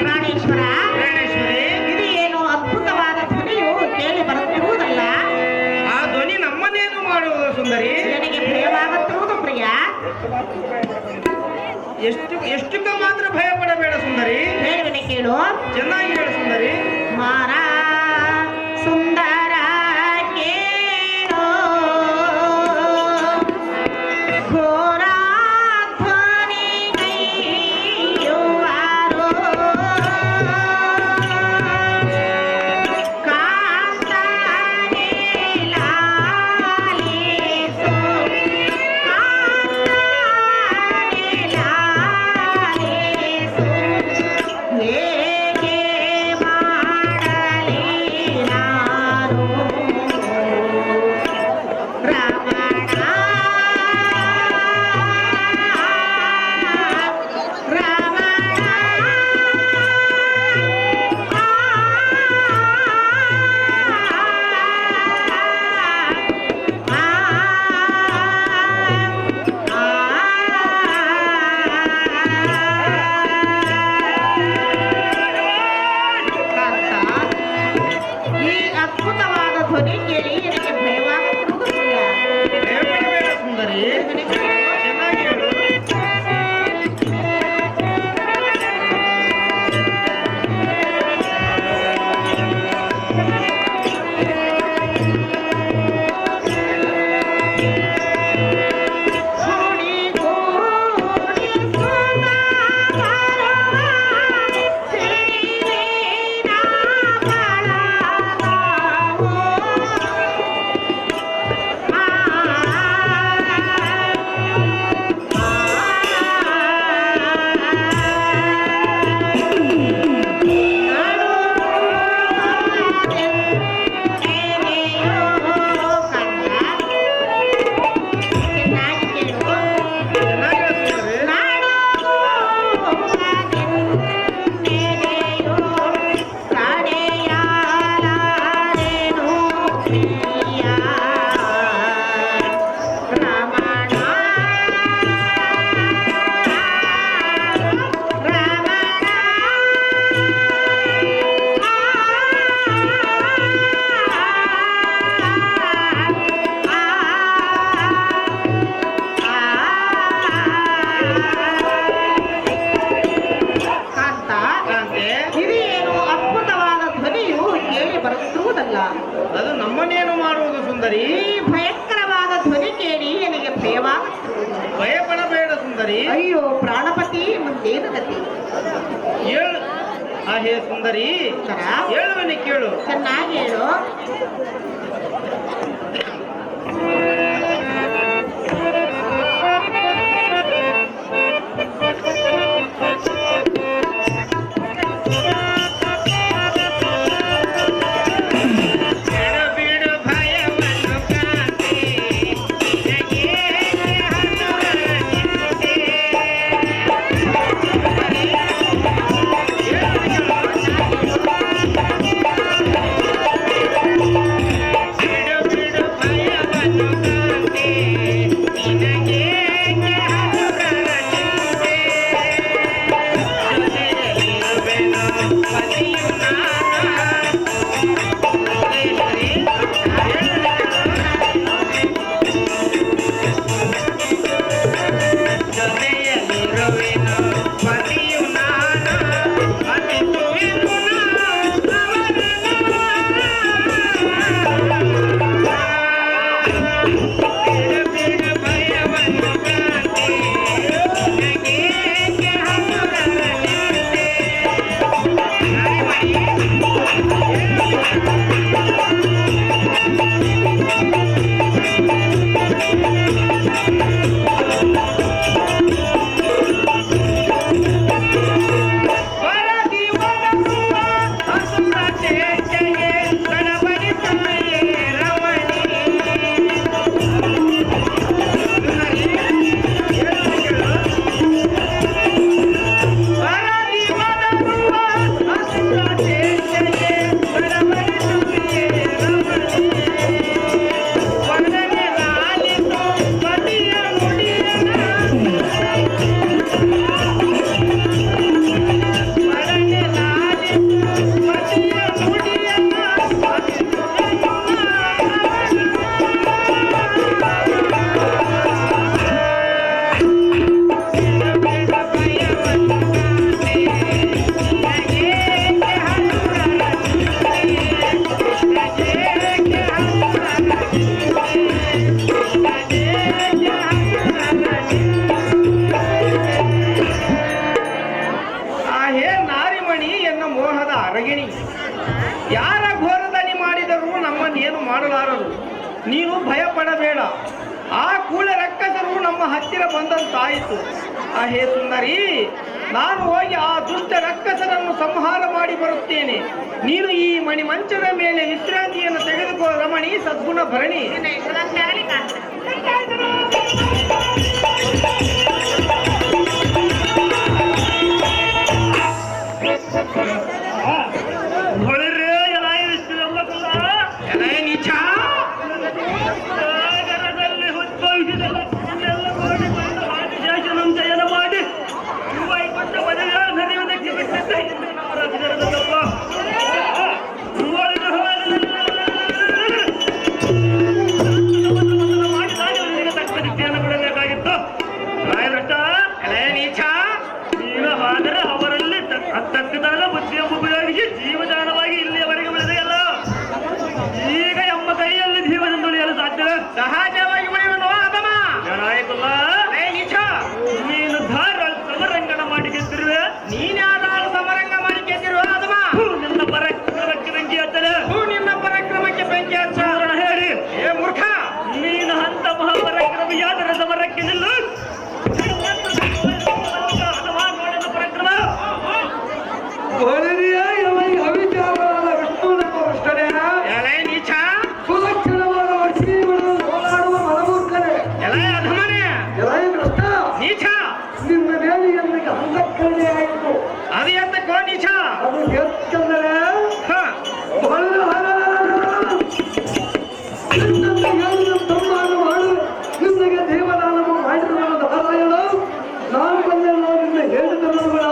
ಪ್ರಾಣೇಶ್ವರ, ಇದು ಏನು ಅದ್ಭುತವಾದ ಧ್ವನಿಯು ಕೇಳಿ ಬರುತ್ತಿರುವುದಲ್ಲ. ಆ ಧ್ವನಿ ನಮ್ಮನ್ನೇನು ಮಾಡುವುದು ಸುಂದರಿ? ನನಗೆ ಪ್ರಿಯವಾಗುತ್ತಿರುವುದು ಪ್ರಿಯ. ಹೇಳಯ್ಯ. ಎಷ್ಟಕ್ಕ ಮಾತ್ರ ಭಯ ಪಡಬೇಡ ಸುಂದರಿ, ಹೇಳುವನೆ ಕೇಳು. ಚೆನ್ನಾಗಿ ಹೇಳು ಸುಂದರಿ. ಮಾರ ಸುಂದರ ಕೇಳೋ ಘೋರ ಧ್ವನಿಗೈಯುವಾರೋ ಕಾಂತನೆ ಲಾಲಿಸೋ ಕಾಂತನೆ ಲಾಲಿಸೋ ಹೇಗೆ ಮಾಡಲಿ ನಾನು ರಮಣ ರಮಣ ಈ ಅದ್ಭುತವಾದ ಧ್ವನಿ ಕೇಳಿ ನನಗೆ ಭಯವಾಗುತ್ತಿರುವುದಿಲ್ಲ. ಭಯಪಡಬೇಡ ಸುಂದರಿ, ಚೆನ್ನಾಗಿ ಹೇಳು. ಕೋಡಿ ಕೋಡಿ ಸುಮ ಬರುವ ಸಿರಿವೇನ ಬಳಗವೋ. ಚೆನ್ನಾಗಿ ಕೇಳು. ಚೆನ್ನಾಗಿ ಹೇಳು ಸುಂದರಿ. ನಾಡೋ ತಡೆಯಲಾರೆನು ಪ್ರಿಯ ರಮಣ ರಮಣ ಕಾಂತ, ಕಾಂತೆ, ಇದೇನು ಅದ್ಭುತವಾದ ಧ್ವನಿಯು ಕೇಳಿ ಬರುತ್ತಿರುವುದಲ್ಲ. ಅದು ನಮ್ಮನ್ನೇನು ಮಾಡುವುದು ಸುಂದರಿ? ಈ ಭಯಂಕರವಾದ ಧ್ವನಿ ಕೇಳಿ ನನಗೆ ಭಯವಾಗುತ್ತಿರುವುದು. ಭಯಪಡಬೇಡ ಸುಂದರಿ. ಅಯ್ಯೋ ಪ್ರಾಣಪತಿ, ಮುಂದೇನು ಗತಿ? ಹೇಳು. ಹೇ ಸುಂದರಿ, ಸರ, ಹೇಳುವನೆ ಕೇಳು. ಚೆನ್ನಾಗಿ ಹೇಳು. ಬಿಡು ಭಯವನ್ನು ಕಾಂತೆ, ನಿನಗೆ ನೀನು ಭಯ ಪಡಬೇಡ. ಆ ಕೂಳ ರಕ್ಕಸರು ನಮ್ಮ ಹತ್ತಿರ ಬಂದಂತಾಯಿತು. ಹೇ ಸುಂದರಿ, ನಾನು ಹೋಗಿ ಆ ದುಷ್ಟ ರಕ್ಕಸರನ್ನು ಸಂಹಾರ ಮಾಡಿ ಬರುತ್ತೇನೆ. ನೀನು ಈ ಮಣಿಮಂಚದ ಮೇಲೆ ವಿಶ್ರಾಂತಿಯನ್ನು ತೆಗೆದುಕೋ ರಮಣಿ, ಸದ್ಗುಣ ಭರಣಿ. ಜೀವದಾನವಾಗಿ ಇಲ್ಲಿಯವರೆಗೆ ಬೆಳೆದೆಯಲ್ಲ, ಈಗ ಎಮ್ಮ ಕೈಯಲ್ಲಿ ಜೀವನದಲ್ಲಿ ಉಳಿಯಲು ಸಾಧ್ಯ? ಸಹಜವಾಗಿ ಉಳಿಯುವನು ಅದಮ. ಏನಾಯಿತಲ್ಲ, ನೀನು ಧಾರ ಸಮರಂಗಣ ಮಾಡಿ ಗೆದ್ದಿರುವೆ. ನೀನ್ಯಾರು ಸಮರಂಗ ಮಾಡಿ ಗೆದ್ದಿರುವ ಅದಮ? ನಿನ್ನ ಪರಾಕ್ರಮಕ್ಕೆ ಬೆಂಕಿ ಹಚ್ಚಲೆ. ನಿನ್ನ ಪರಾಕ್ರಮಕ್ಕೆ ಬೆಂಕಿ ಹಚ್ಚ ಹೇಳಿ, ಏ ಮೂರ್ಖ, ನೀನು ಅಂತ ಮಹಾಪರಾಕ್ರಮಿಯಾದರೆ ಸಮರಕ್ಕೆ ನಿಲ್ಲು. ಪರಾಕ್ರಮ ನಿನ್ನ ಬೇಲಿಯಲ್ಲಿಗೆ ಅಂಧಕರಣೆ ಆಯಿತು. ಅದು ಎಂತಕ್ಕೋ ನೀಚ? ಅದು ಎತ್ತಂದರೆ ನಿನ್ನಗೆ ದೇವದಾನವು ಮಾಡಿರುವುದು ನಾರಾಯಣ. ನಾನು ಬಂದೆಲ್ಲ ನಿನ್ನ ಹೇಳಿದವರುಗಳ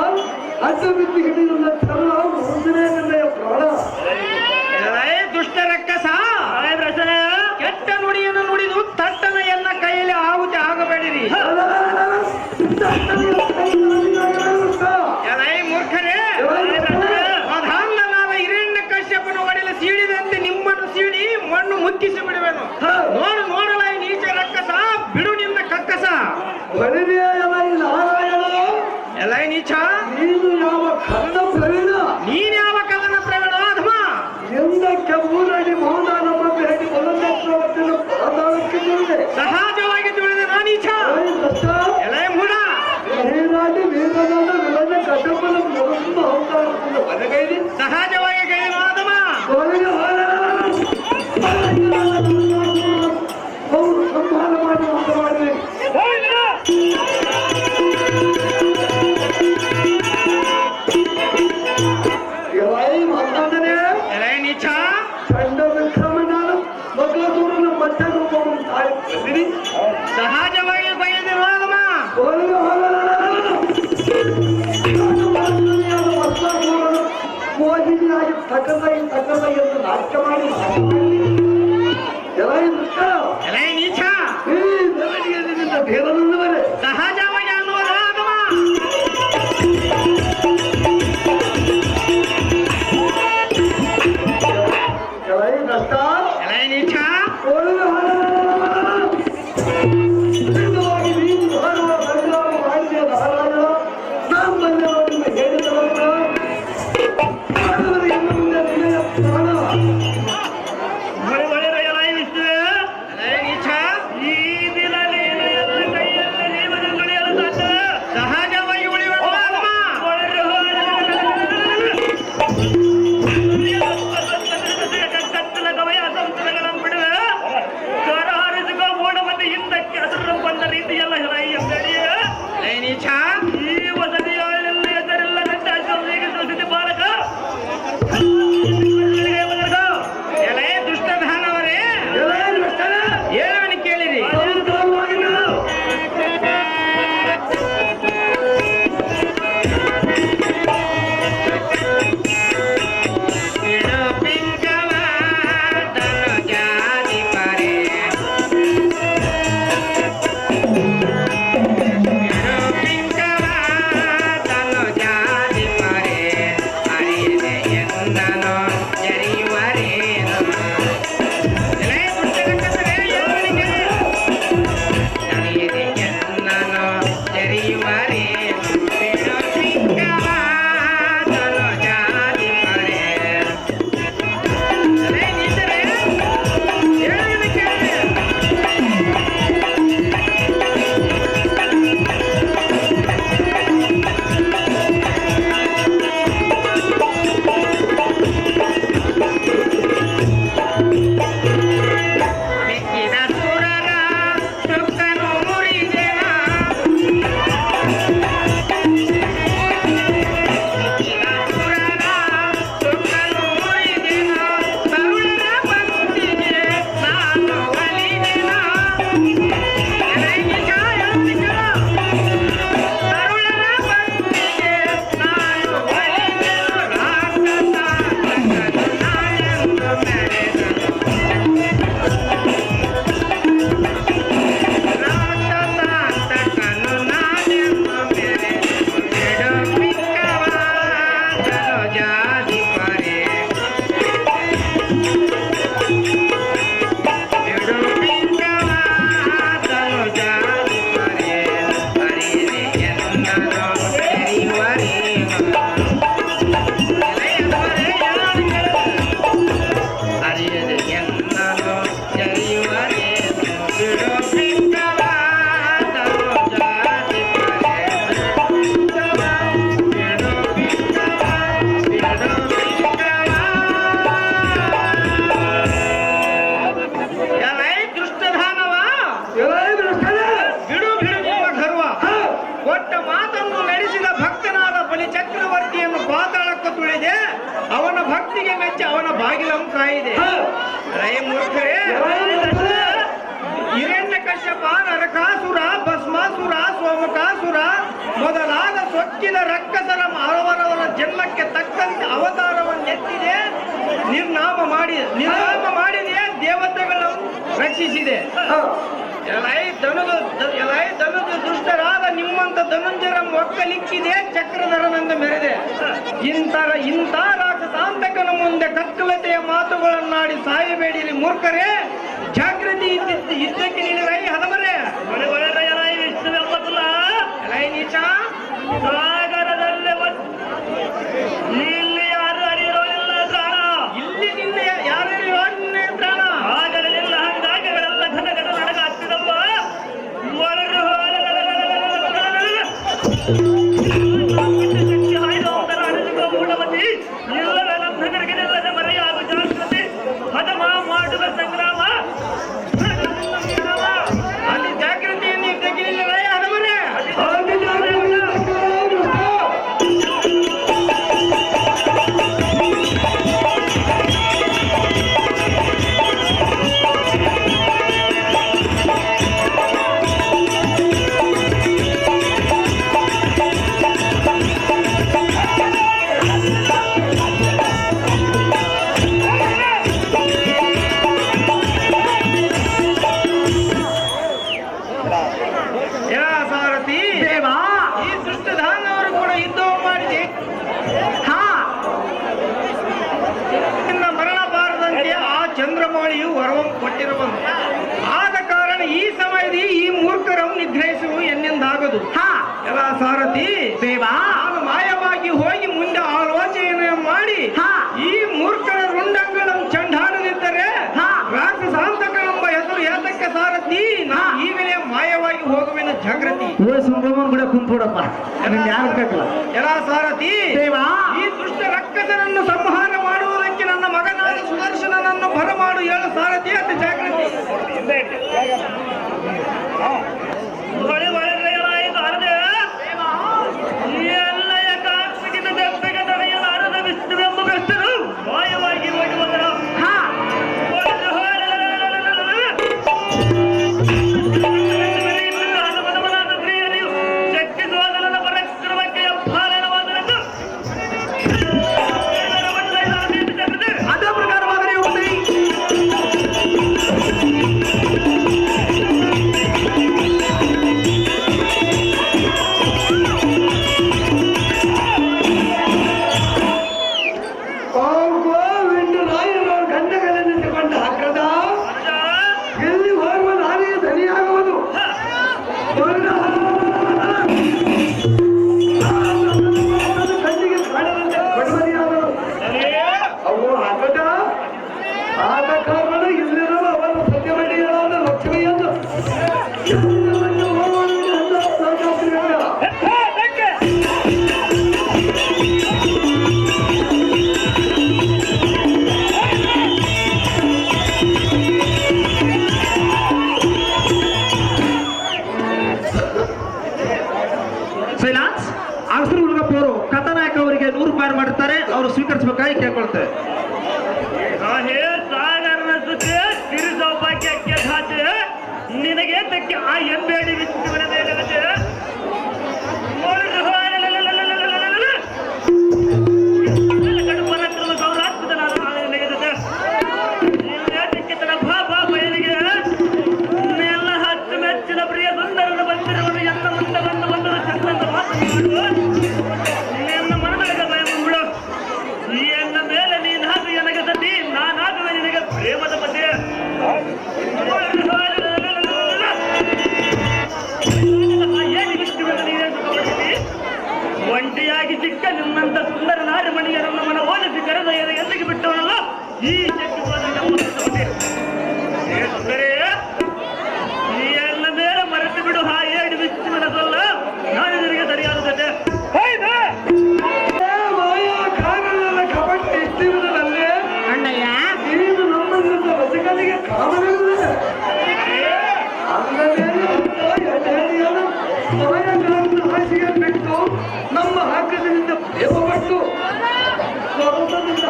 ಅಡ್ಡ ಬಿದ್ದು ಹಿಡಿಯುವ ಚರ್ಮ ಮುಂದಿನೇ ನಿನ್ನೆಯ ಪ್ರಾಣ. ದುಷ್ಟ ರಕ್ಕಸ, ಕೆಟ್ಟ ನುಡಿಯನ್ನು ನುಡಿದು ತಟ್ಟನೆಯನ್ನ ಕೈಯಲ್ಲಿ ಆಹುತಿ ಆಗಬೇಡಿರಿ. ಮೂರ್ಖರೇ, ಪ್ರಧಾನನಾದ ಹಿರಣ್ಯ ಕಶ್ಯಪನು ಒಡೆಯಲು ಸೀಳಿದಂತೆ ನಿಮ್ಮನ್ನು ಸೀಳಿ ಮಣ್ಣು ಮುಕ್ಕಿಸಿ ಬಿಡುವೆನು. ನೋಡಲ ಈ ನೀಚ ರಕ್ಕಸ, ಬಿಡು ನಿನ್ನ ಕಕ್ಕಸ. ಎಲ್ಲ ನೀಚ, ನೀನು ಯಾವ ಕನ್ನ ಪ್ರವೀಣ? ನೀನ್ ಯಾವ ಕಲ್ಲನ ಪ್ರವೀಣ ಅಧಮ? ಎಂದಕ್ಕೆ ಊರಲ್ಲಿ ಮೌನ ನಮ್ಮ ಭೇಟಿ ಬಲಂದಕ್ಕೆ ಪಾತಾಳಕ್ಕೆ ತಿಳಿದೆ. ಸಹಜವಾಗಿ ತಿಳಿದೆ ನಾ ನೀಚ. ಎಲ್ಲ ಮೂಢ, ಸಹಜವಾಗಿ ಕೈಯನ್ನು ಆದಮ. ಸಂಹಾರ ಮಾಡಿ ಮಾತನಾಡಿದೆ. ನೀಚ ಚಂಡ ವಿಕ್ರಮನಾದ ಮಗದೂರನ ಮಧ್ಯ ರೂಪವನ್ನು ತಾಯಿ ಸಹಜವಾಗಿ ಬಯದಿರುವ ಆದಮ. ಮೋಹಿನಿಯಾಗಿ ತಕದ ಎಂದು ನಾಟ್ಯ ಮಾಡಿ ನೀಚ ನಿನ್ನ ಭೇದವೇ ಸಹಜವಾಗಿ ಅನ್ನುವುದು ಆದಮ. ನೀಚ ಇದೆ. ಮೂರ್ಖರೇ, ಹಿರಣ್ಯ ಕಶ್ಯಪ, ನರಕಾಸುರ, ಭಸ್ಮಾಸುರ, ಸೋಮಕಾಸುರ ಮೊದಲಾದ ಸೊಕ್ಕಿದ ರಕ್ಕಸರ ಅವರವರ ಜನ್ಮಕ್ಕೆ ತಕ್ಕಂತೆ ಅವತಾರವನ್ನೆತ್ತಿದೆ, ನಿರ್ನಾಮ ಮಾಡಿದೆ, ದೇವತೆಗಳನ್ನು ರಕ್ಷಿಸಿದೆ. ಎಲೈ ಧನುಜ ದುಷ್ಟರಾದ ನಿಮ್ಮಂತ ಧನುಂಜರ ಒಕ್ಕಲಿಕ್ಕಿದೆ, ಚಕ್ರಧರನೆಂದ ಮೆರೆದೆ. ಇಂಥ ರಾಕ್ಷಸಾಂತಕನ ಮುಂದೆ ಕಕ್ಕಲತೆಯ ಮಾತುಗಳನ್ನಾಡಿ ಸಾಯಬೇಡಿರಿ ಮೂರ್ಖರೇ, ಜಾಗೃತಿ ಇದ್ದಕ್ಕೆ ನೀಡಲೈ ಹಲವರೇ. ಎಲೈ ನೀಚ, ಸಾಗರದಲ್ಲಿ ಇಲ್ಲಿ ಯಾರು ಅರಿಯೋಲ್ಲ ಪ್ರಾಣ, ಇಲ್ಲಿ ನಿನ್ನ ಯಾರ್ಯಾರು ಪ್ರಾಣ ಆಗಲಿಲ್ಲ ಹಂಗಾಗಗಳೆಲ್ಲ ಘನಘಟ ನಡಗ ಹತ್ತಿದವ ಒಳಗೆ ಶಕ್ತಿ ಹಾಯ್ದು ಅಂತರ ಅಡಲಿರುವ ಮೂಢಮತಿ ಇಲ್ಲವೇ ನನ್ನಗರಿಗೆ ನಿಲ್ಲದೆ ಮರೆಯಾಗು ಜಾಗೃತಿ ಹದಮ ಮಾಡುವ ಸಂಗ್ರಾಮ ಅಲ್ಲಿ ಜಾಗೃತಿಯನ್ನು ಇದ್ದಕ್ಕೆ ನಿಲ್ಲಲೈ ಹಲವರೇ. ಸಾರಥಿ ದೇವಾ, ಈ ದುಷ್ಟಧಾನವರು ಕೂಡ ಯುದ್ಧವು ಮಾಡಿದೆ. ನಿನ್ನ ಮರಣ ಬಾರದಂತೆ ಆ ಚಂದ್ರಮೌಳಿಯು ವರವನ್ನು ಕೊಟ್ಟಿರಬಹುದು. ಆದ ಕಾರಣ ಈ ಸಮಯದಲ್ಲಿ ಈ ಮೂರ್ಖರನ್ನು ನಿಗ್ರಹಿಸುವು ಎನ್ನೆಂದಾಗದು. ಎಲ್ಲ ಸಾರಥಿ ದೇವಾ, ನಾನು ಮಾಯವಾಗಿ ಹೋಗಿ ಮುಂದೆ ಆಲೋಚನೆ ಮಾಡಿ ಈ ಮೂರ್ಖರ ರುಂಡಗಳನ್ನು ಚಂಡಾಡದಿದ್ದರೆ ರಾಕ್ಷಸಾಂತಕನೆಂಬ ಹೆಸರು ಏತಕ್ಕೆ ಸಾರಥಿ? ನಾನು ಈಗಲೇ ಮಾಯವಾಗಿ ಹೋಗುವೆನ ಜಾಗೃತಿ. ಸುಬ್ರಹ್ಮಣ್ಯ ಕೂಡ ಕುಂತ್ಬಿಡಪ್ಪ, ನಿಮ್ಗೆ ಯಾರು ಬೇಕಲ್ಲ. ಎಲ್ಲ ಸಾರಥಿ ದೇವಾ, ಈ ದುಷ್ಟ ರಕ್ಕಸನನ್ನು ಸಂಹಾರ ಮಾಡುವುದಕ್ಕೆ ನನ್ನ ಮಗನಾದ ಸುದರ್ಶನನನ್ನು ಬರಮಾಡು. ಹೇಳು ಸಾರಥಿ, ಅತಿ ಜಾಗೃತಿ. ಒಳ್ಳೆ ಒಳ್ಳೆಯದಾಯಿತು ಅರ್ಧ ಎಲ್ಲಯ ಕಾರ್ಮಿಕನ ದೆಪ್ಪೆಗೆ ತಡೆಯಲಾರದ ವಿಷ್ಣುವೆಂಬ ಕಷ್ಟರು ಮಾಯವಾಗಿ ಹೋಗಿ ಬಂದರು. ಶಕ್ತಿ ಸೋದರನ ಪರಕ್ರಮಕ್ಕೆ ಪಾಲನವಾದರೆಂದು ಅದೇ ಪ್ರಕಾರವಾದರೆ ಸೈಲಾನ್ಸ್ ಅಗಸರು ಹುಡುಗಪ್ಪವರು ಕಥಾನಾಯಕ ಅವರಿಗೆ 100 ರೂಪಾಯಿ ಮಾಡುತ್ತಾರೆ, ಅವರು ಸ್ವೀಕರಿಸಬೇಕಾಗಿ ಕೇಳ್ಕೊಳ್ತೇವೆ. ಹೇ ಸಾಗರನ ಸುತ್ತೆ ತಿರುಸೌಭಾಗ್ಯಕ್ಕೆ ಧಾತೆ ನಿನಗೆ ತಕ್ಕೆ ಆ ಎಂಬೇಡಿ ವಿಷ್ಣುವಿನ ಮೇಲೆ ಕಡುಪರಕ್ರಮ ಸೌರಾಷ್ಟ್ರದ ನಾನು ನೆಗೆದಿದೆ ನಿನ್ನೇತಕ್ಕೆ ತನ್ನ ಭಾಬಾ ಬಯಲಿಗೆ ಎಲ್ಲ ಹತ್ತು ಮೆಚ್ಚಿನ ಪ್ರಿಯ ಸುಂದರನ ಬಂದಿರುವುದು ಎನ್ನ ಮುಂದೆ ಬಂದು ಚಂದ ಮಾತನಾಡುವ ನಿನ್ನ ಮನದೊಳಗೆ ಭಯ ಮುಂಬಿಡು. ಈ ಎನ್ನ ಮೇಲೆ ನೀನಾದು ನನಗೆ ಸತಿ, ನಾನಾಗುವೆ ನಿನಗೆ ಪ್ರೇಮದ ಪತಿ. ಏನಿ ವಿಷ್ಣುವನ್ನು ನೀನೇ ಸುಖಪಡಿಸಿ ಒಂಟಿಯಾಗಿ ಸಿಕ್ಕ ನಿನ್ನಂತ ಸುಂದರ ನಾರಿಮಣಿಯರನ್ನು ಮನ ಹೋಲಿಸಿ ಕರೆದೊಯ್ಯದ ಎಲ್ಲಿಗೆ ಬಿಟ್ಟವನಲ್ಲ ಈ ಶಕ್ತಿ ಸುಂದರೇ, ಈ ಎಲ್ಲ ಮೇಲೆ ಮರೆತು ಬಿಡು ಆ ಏಡಿ ವಿಷ್ಣುವಿನ ಸೊಲ್ಲ. ನಾನು ನಿನಗೆ ಸರಿಯಾದ ಜೊತೆ ಕಪಟ್ಟ ಇಷ್ಟಿರುವುದಲ್ಲೇ ಅಣ್ಣಯ್ಯ, ನೀನು ನಮ್ಮನ್ನ ರಸಿಕನಿಗೆ ಕಾಮನಿರುವುದಿಲ್ಲ. ಆಸೆಗೆ ಬಿಟ್ಟು ನಮ್ಮ ಹಾಕದಿಂದ ಪ್ರೇಮಪಟ್ಟು ಸ್ವರೂಪದಿಂದ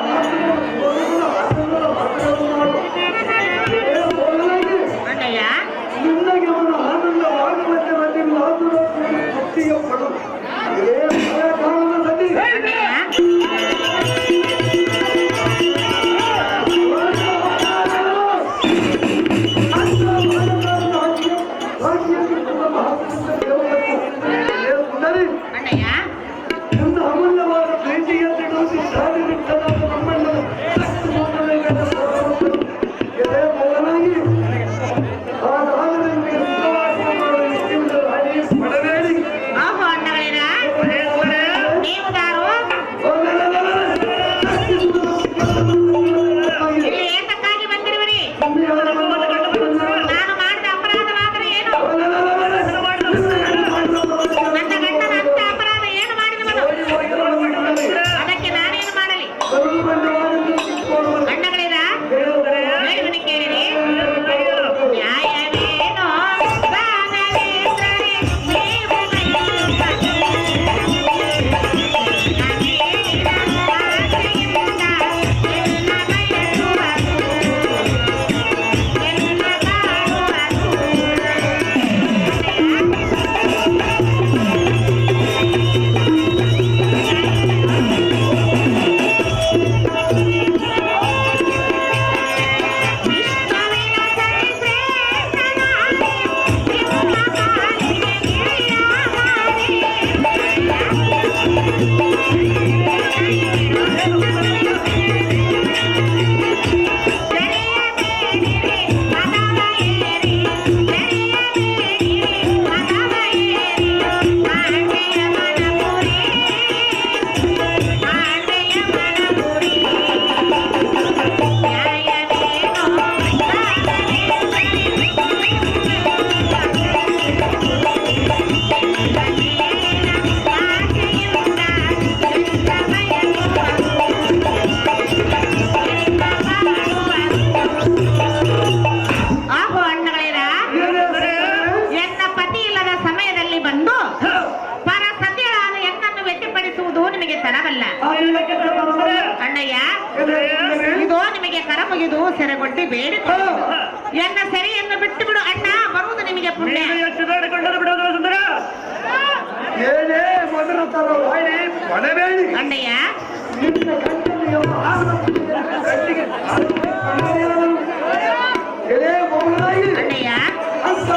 ಮುಗಿದು ಸೆರೆಗೊಡ್ಡಿ ಬೇಡಿ ಎನ್ನ ಸೆರೆಯನ್ನು ಬಿಟ್ಟು ಬಿಡು ಅಣ್ಣ, ಬರುವುದು ನಿಮಗೆ ಪುಣ್ಯ. ಏನೇ ಮೊದಲ ತರ ವಾಡಿ ಮನಬೇಡಿ ಅಣ್ಣಯ್ಯ, ಎಲೆ ಮೌನಾಗಿ ಅಣ್ಣಯ್ಯ, ಅಂತ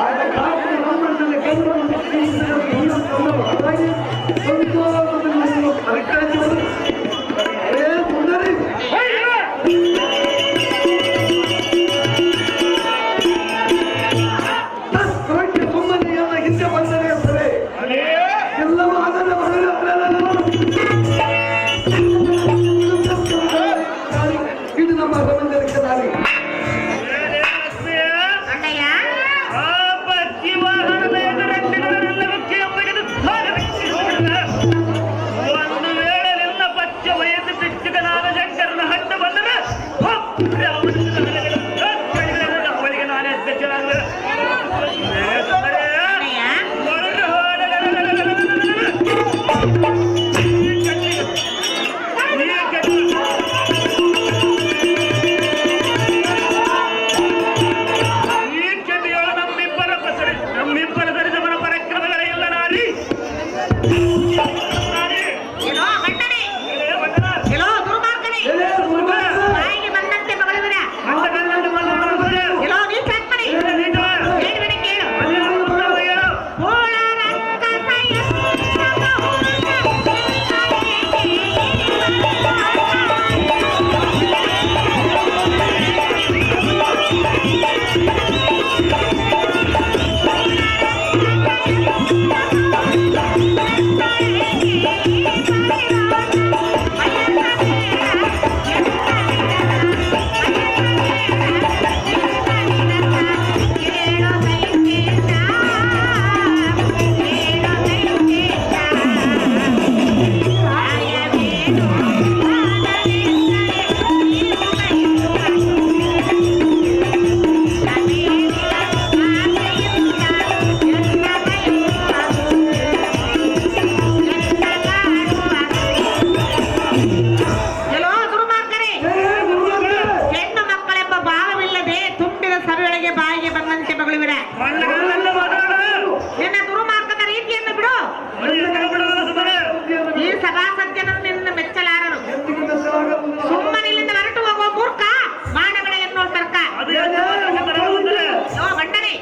ಆಗ ಕಾಪಿನ ನಮ್ಮನ್ನು ಕಂಡು ಹಿಂದೆ ಬಂದರೆ ಸರಿ ಎಲ್ಲವೂ ಅದನ್ನು ಇದು ನಮ್ಮ ಸಮಂಜನಕ್ಕೆ ದಾರಿ. ಅಣ್ಣಯ್ಯ, ಒಂದು ವೇಳೆ ನಿನ್ನ ಪಚ್ಚ ವಯಸ್ಸು ಶಿಕ್ಷಕನಾದ ಶಂಕರನ ಹಟ್ಟು ಬಂದರೆ ಅವಳಿಗೆ ನಾನೇ ಅಧ್ಯಕ್ಷನಾಗುವೆ. ನಮ್ಮಿಬ್ಬರ ಸರಿಸಮನ ಪರಾಕ್ರಮಗಳ ಎಲ್ಲ ನಾರಿ ಎಲ್ಲೋ ಗಂಡನೇ, ಎಲ್ಲೋ ದುರ್ಮಾರ್ಗನೇ, ಬಾಯಿಗೆ ಬಂದಂತೆ ಮಗಳಿವಿನ, ಎಲ್ಲೋ ನೀಚಾತ್ಮನೇ, ಬೇಡಬೇಡ ಕೇಳು. ನಿನ್ನ ದುರ್ಮಾರ್ಗದ ರೀತಿಯನ್ನು ಬಿಡು. ಈ ಸಭಾ ಸಜ್ಜನರು ನಿನ್ನ ಮೆಚ್ಚಲಾರರು. ಸುಮ್ಮನಿಲ್ಲಿಂದ ಹೊರಟು ಹೋಗುವ ಮೂರ್ಖ ಮಾಡಬೇಡ ಎನ್ನುವ ತರ್ಕ. ಓ ಗಂಡನೇ,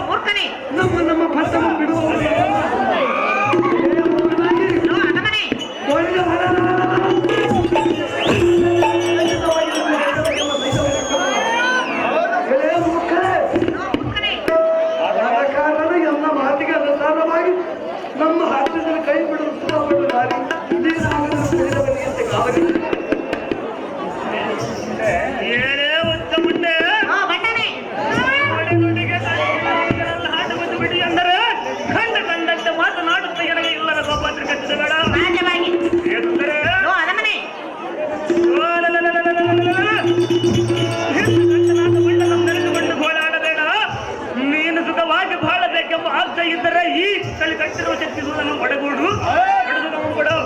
ಮೂರ್ಖನೇ, ನಮ್ಮ ಭರ್ತಮ ಬಿಡುವ ಅದಮನೆ, ಎಲ್ಲ ಮಾತಿಗೆ ಅನುಸಾರವಾಗಿ ನಮ್ಮ ಹಾಸ್ಯದಲ್ಲಿ ಕೈ ಬಿಡಲು ಸುಖಪಟ್ಟು ದಾರಿ ಏನೇ ಉಚ್ಚ ಮುಂದೆ ಓ ಗಂಡನೇ, ಹಾಡು ಬಂದು ಬಿಡಿ ಅಂದರೆ ಕಂಡಂತೆ ಮಾತನಾಡುತ್ತ ಎನಗೆ ಇಲ್ಲದ ಸೌಭಾಗ್ಯ ಕಟ್ಟಿದ ಬೇಡ. ಸಹಜವಾಗಿ. ಏಕೆಂದರೆ ಓ ಅದಮನೆ, ನಡೆದುಕೊಂಡು ಹೋರಾಡಬೇಡ. ನೀನು ಸುಖವಾಗಿ ಬಾಳಬೇಕೆಂಬ ಆಸೆ ಇದ್ದರೆ ಈ ಕಳಿ ಕಟ್ಟಿರುವ ಶಕ್ತಿ ಒಡಗೂಡು. ಕೊಡು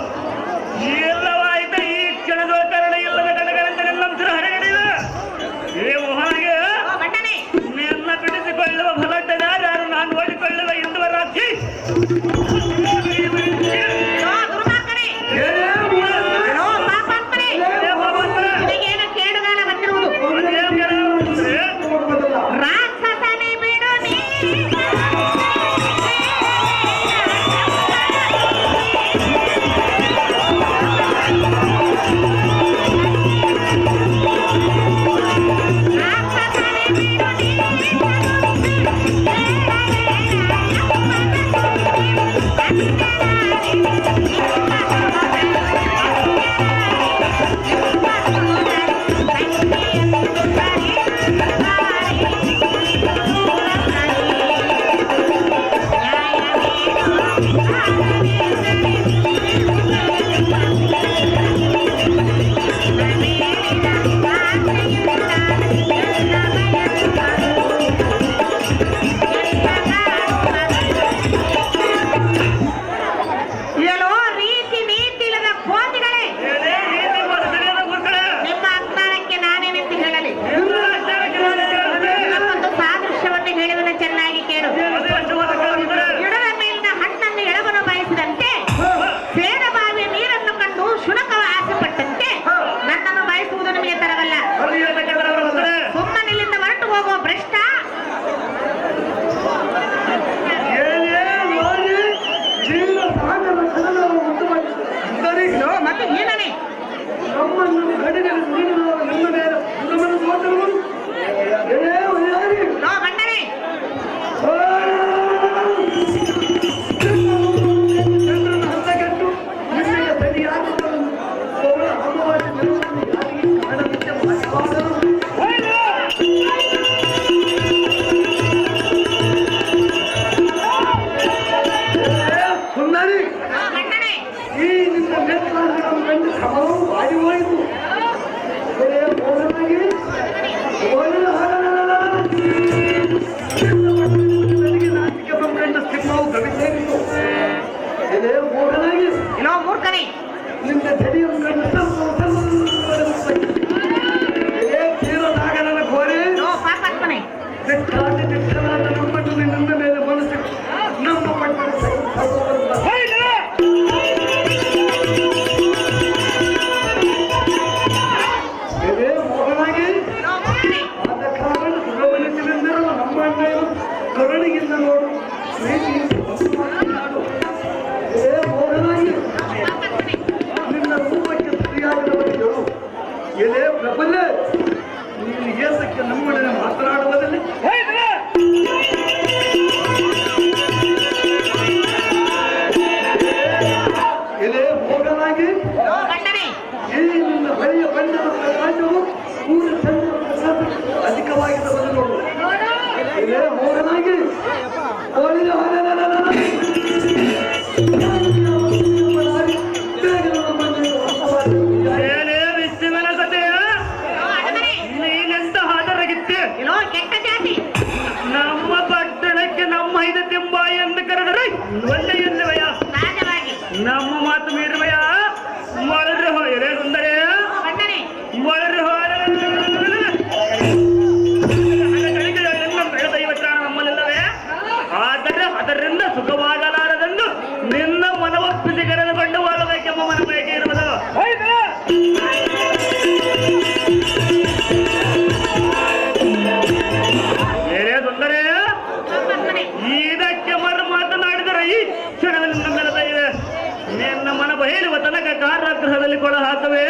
ಲೋ ಗಂಡನೇ ಗಂಡನೇ ಈ ನಿನ್ನ ಕಂಡು ಕ್ರಮವು ಬಾರಿ ಹೋಯಿತು ಲೋ ಮೂರ್ಖನೇ ನಿನ್ನ ತಡಿಯನ್ನು ತೀರೋದಾಗನ ಕೋರಿ ಲೋ ಪಾಪಾತ್ಮನೇ ನಮ್ಮನ್ನು ನಿನ್ನ ಮೇಲೆ ಮನಸ್ಸು ನಮ್ಮ ಮೋಹನಾಗಿ ಲೋ ಮೂರ್ಖನೇ ಆದ ಕಾರಣ ಸುಗಮನಿಸಿದಂದಿರುವ ನಮ್ಮ ಅಣ್ಣಯ್ಯನು ಕರುಣಿಗಿಂದ ನೋಡು ಪ್ರೀತಿ ಮಾಡು. ಮೋಹನಾಗಿ ನಿನ್ನ ರೂಪಕ್ಕೆ ಸರಿಯಾಗಿರುವುದು ಎಲೆ ಪ್ರಬಲ ನೀನು ಏಸಕ್ಕೆ ನಮ್ಮೊಡನೆ ಮಾತನಾಡುವುದಲ್ಲಿ ಎಲೆ ಮೋಹನಾಗಿ ಲೋ ಗಂಡನೇ ಈ ನಿನ್ನ ಬಳಿಯ ಬಣ್ಣದ ಪ್ರಕಾಶವು ಪೂರ್ಣ ಚಂದ್ರನ ಪ್ರಕಾಶ ಅಧಿಕವಾಗಿದ್ದ ಬದಲು ಎಲೆ ಮೋಹನಾಗಿ ಓಡಿದ ಲೋ ಅಡಮನೆ ನೀನೆಂತ ಹಾಜರಾಗಿತ್ತೆ ಲೋ ಕೆಟ್ಟ ಜಾತಿ ನಮ್ಮ ಪಟ್ಟಣಕ್ಕೆ ನಮ್ಮ ಐದು ತಿಂಬಾಯಿ ಎಂದು ಕರೆದರೆ ಒಳ್ಳೆಯಲ್ಲವಯ್ಯ ಸಹಜವಾಗಿ ನಮ್ಮ ಮಾತು ಮೀರುವಯ ಮೊಳರು ಹೋಯರೆ ಸುಂದರೇ ಗಂಡನೇ ಮೊಳರು ಬೆಳೆದೈವತ್ತಾಣ ನಮ್ಮಲ್ಲಿಲ್ಲವೇ ಆದರೆ ಅದರಿಂದ ಸುಖವಾಗಲಾರದೆಂದು ನಿನ್ನ ಮನವೊಪ್ಪಿಸಿ ಕರೆದುಕೊಂಡು ಹೋಗಬೇಕೆಂಬ ಮನ ಬಯಕೆ ಇರುವುದು ಬೇರೆ ಸುಂದರೇ ಪಾಪಾತ್ಮನೇ ಇದಕ್ಕೆ ಮರು ಮಾತನಾಡಿದರೆ ಈ ಕ್ಷಣದಲ್ಲಿ ನಮ್ಮೆಲ್ಲದ ಇವೆ ನಿನ್ನ ಮನ ಬಯಲುವ ತನಕ ಕಾರಾಗೃಹದಲ್ಲಿ ಕೊಳ ಹಾಕುವೆ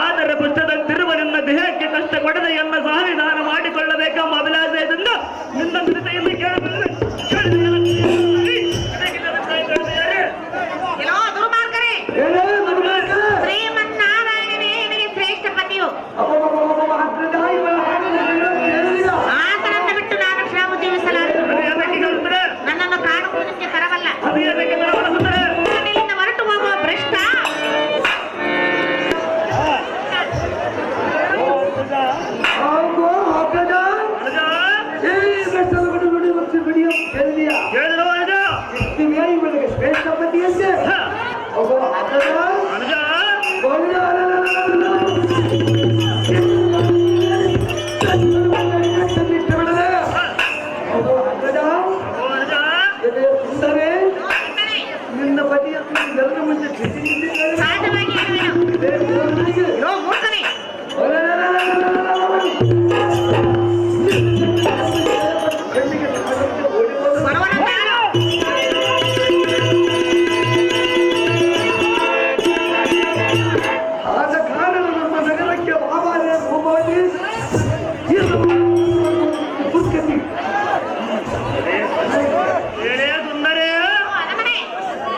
ಆದರೆ ಪುಸ್ತಕದಂತಿರುವ ನಿನ್ನ ದೇಹಕ್ಕೆ ಕಷ್ಟ ಕೊಡದೆ ಎಲ್ಲ ಸಂವಿಧಾನ ಮಾಡಿಕೊಳ್ಳಬೇಕೆಂಬ ಅಭಿಲಾಷೆಯಿಂದ ನಿನ್ನ ಮಿಡತೆಯನ್ನು ಕೇಳಬಲ್ಲೆ ಲೋ ದುರ್ಮಾರ್ಗರೇ ಶ್ರೀಮನ್ನಾರಾಯಣನೇ ನಿನಗೆ ಶ್ರೇಷ್ಠ ಪತಿಯು ಆತನನ್ನು ಬಿಟ್ಟು ನಾನು ಶ್ರಮ ಜೀವಿಸಲಾರೆ ನನ್ನನ್ನು ಕಾಣುವುದಕ್ಕೆ ತರವಲ್ಲ ಇಲ್ಲಿಂದ ಹೊರಟು ಹೋಗುವ ಭ್ರಷ್ಟ ಶ್ರೇಷ್ಠಪತಿಯಂತೆ ಸುಂದರೇ ಗಂಡನೇ ನಿನ್ನ ಪತಿಯನ್ನು ಎಲ್ಲರ ಮುಂದೆ ಚಿಂತಿಸಿದ್ದಾರೆ ಸಹಜವಾಗಿ ಹೇಳುವೆನು ಲೋ ಮೂರ್ಖನೇ ಬಡವನ ತಾಳು ಆದ ಕಾರಣ ನಮ್ಮ ನಗರಕ್ಕೆ ಬಾಬಾರೇ ಹೋಗಿ ದುರ್ಗತಿ ಸುಂದರೇ ಅರಮನೆ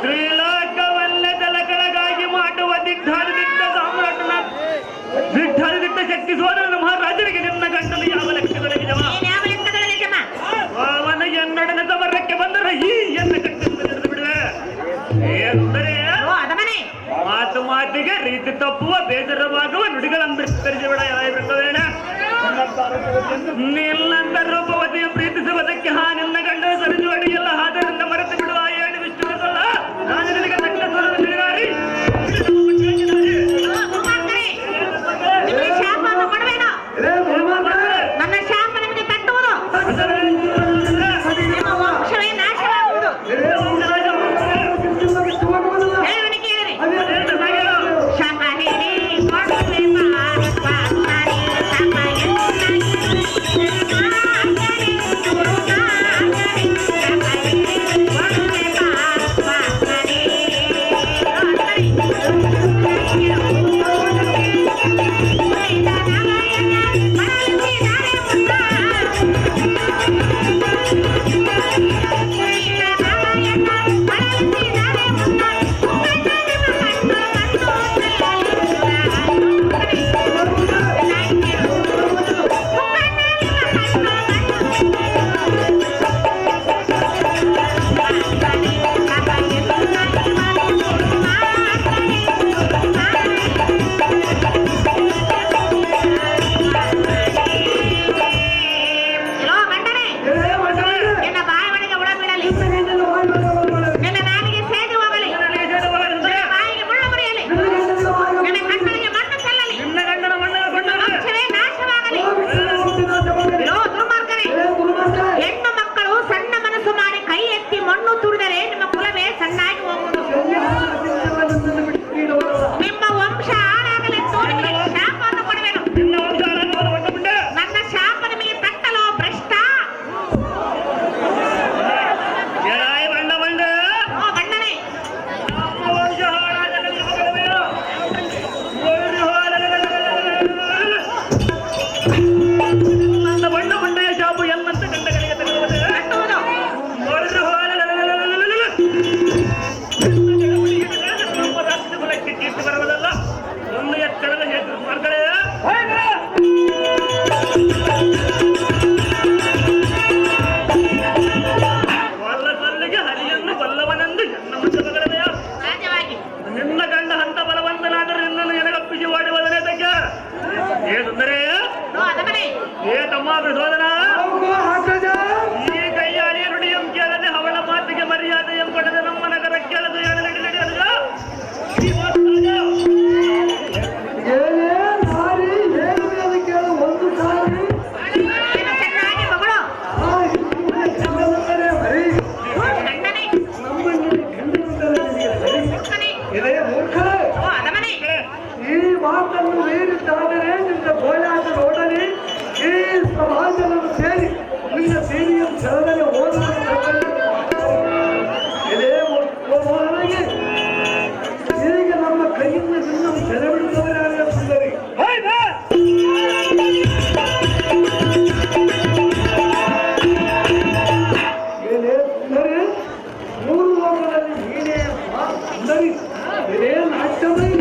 ತ್ರಿಲೋಕವನ್ನೇ ತಲಕಳಗಾಗಿ ಮಾಡುವ ದಿಗ್ಧಾರಿದಿಟ್ಟ ಸಾಮ್ರಾಟನ ದಿಟ್ಟ ಶಕ್ತಿ ಸೋದರನ ಮಹಾರಾಜನಿಗೆ ನಿನ್ನ ಗಂಟಲು ಯಾವ ಲೆಕ್ಕಗಳಿಗೆ ಜಮ ನೀನ್ ಯಾವ ಲೆಕ್ಕಗಳಿಗೆ ಜಮ ಅವನ ಎನ್ನಡನ ಸಮರಕ್ಕೆ ಬಂದರೆ ಈ ಎನ್ನ ಕಟ್ಟಿಂದ ಹಿಡಿದು ಬಿಡುವೆ ಸುಂದರೇ ಲೋ ಅರಮನೆ ಮಾತು ಮಾತಿಗೆ ರೀತಿ ತಪ್ಪುವ ಬೇಸರವಾಗುವ ನುಡಿಗಳನ್ನು ಬಿತ್ತರಿಸಿಬಿಡ ಯಾವೇಣ ನಿನ್ನಂತ ರೂಪವತಿಯ ಪ್ರೀತಿಸುವುದಕ್ಕೆ ನಿನ್ನ ಗಂಡ ಸರಿಜೋಡಿ ಎಲ್ಲ ಹಾಜರಿಂದ ಮರೆತು ಬಿಡುವ ಹೇಳಿ ವಿಷ್ಣುವಲ್ಲ ನಾನು ನಿನಗೆ ತಕ್ಕ ಸ್ವರದ ಬಿಡುಗಾರಿ ಲೋ ದುರ್ಮಾರ್ಗರೇ ನಿಮಗೆ ಶಾಪವನ್ನು ಕೊಡುವೇನೋ ನನ್ನ ಶಾಪ ನಿಮಗೆ ತಟ್ಟುವುದು ನಿಮ್ಮ ವಂಶವೇ ನಾಶವಾಗುವುದು ಹೇಳುವನು ಕೇಳಿರಿ ಶಾಪ ಹೇಳಿ ಕೊಡುವೆ ಪಾಪಾತ್ಮನೇ, ಶಾಪ ಎನ್ನಾಗಿ ದುರ್ಗಾಂಗನೇ, ದುರ್ಗಾಂಗನೇ, ಶಾಪ ಮಾತನ್ನು ಮೀರಿದ್ದಾದರೆ ನಿನ್ನ ಗೋಳಾಟ ನೋಡಲಿ ಈ ಸಮಾಜವನ್ನು ಸೇರಿ ನಿನ್ನ ಸೀನಿಯಂ ಚಲನೆ ಓದುವವರೆಗೆ ಈಗ ನಮ್ಮ ಕೈಯಿಂದ ನಿನ್ನ ಸೆರೆ ಬಿಡುತ್ತವರೇ ಸುಂದರಿ. ಸುಂದರಿ, ಮೂರು ಲೋಕದಲ್ಲಿ ನೀನೇ ಸುಂದರಿ, ಇದೇ ನಾಟ್ಯದಲ್ಲಿ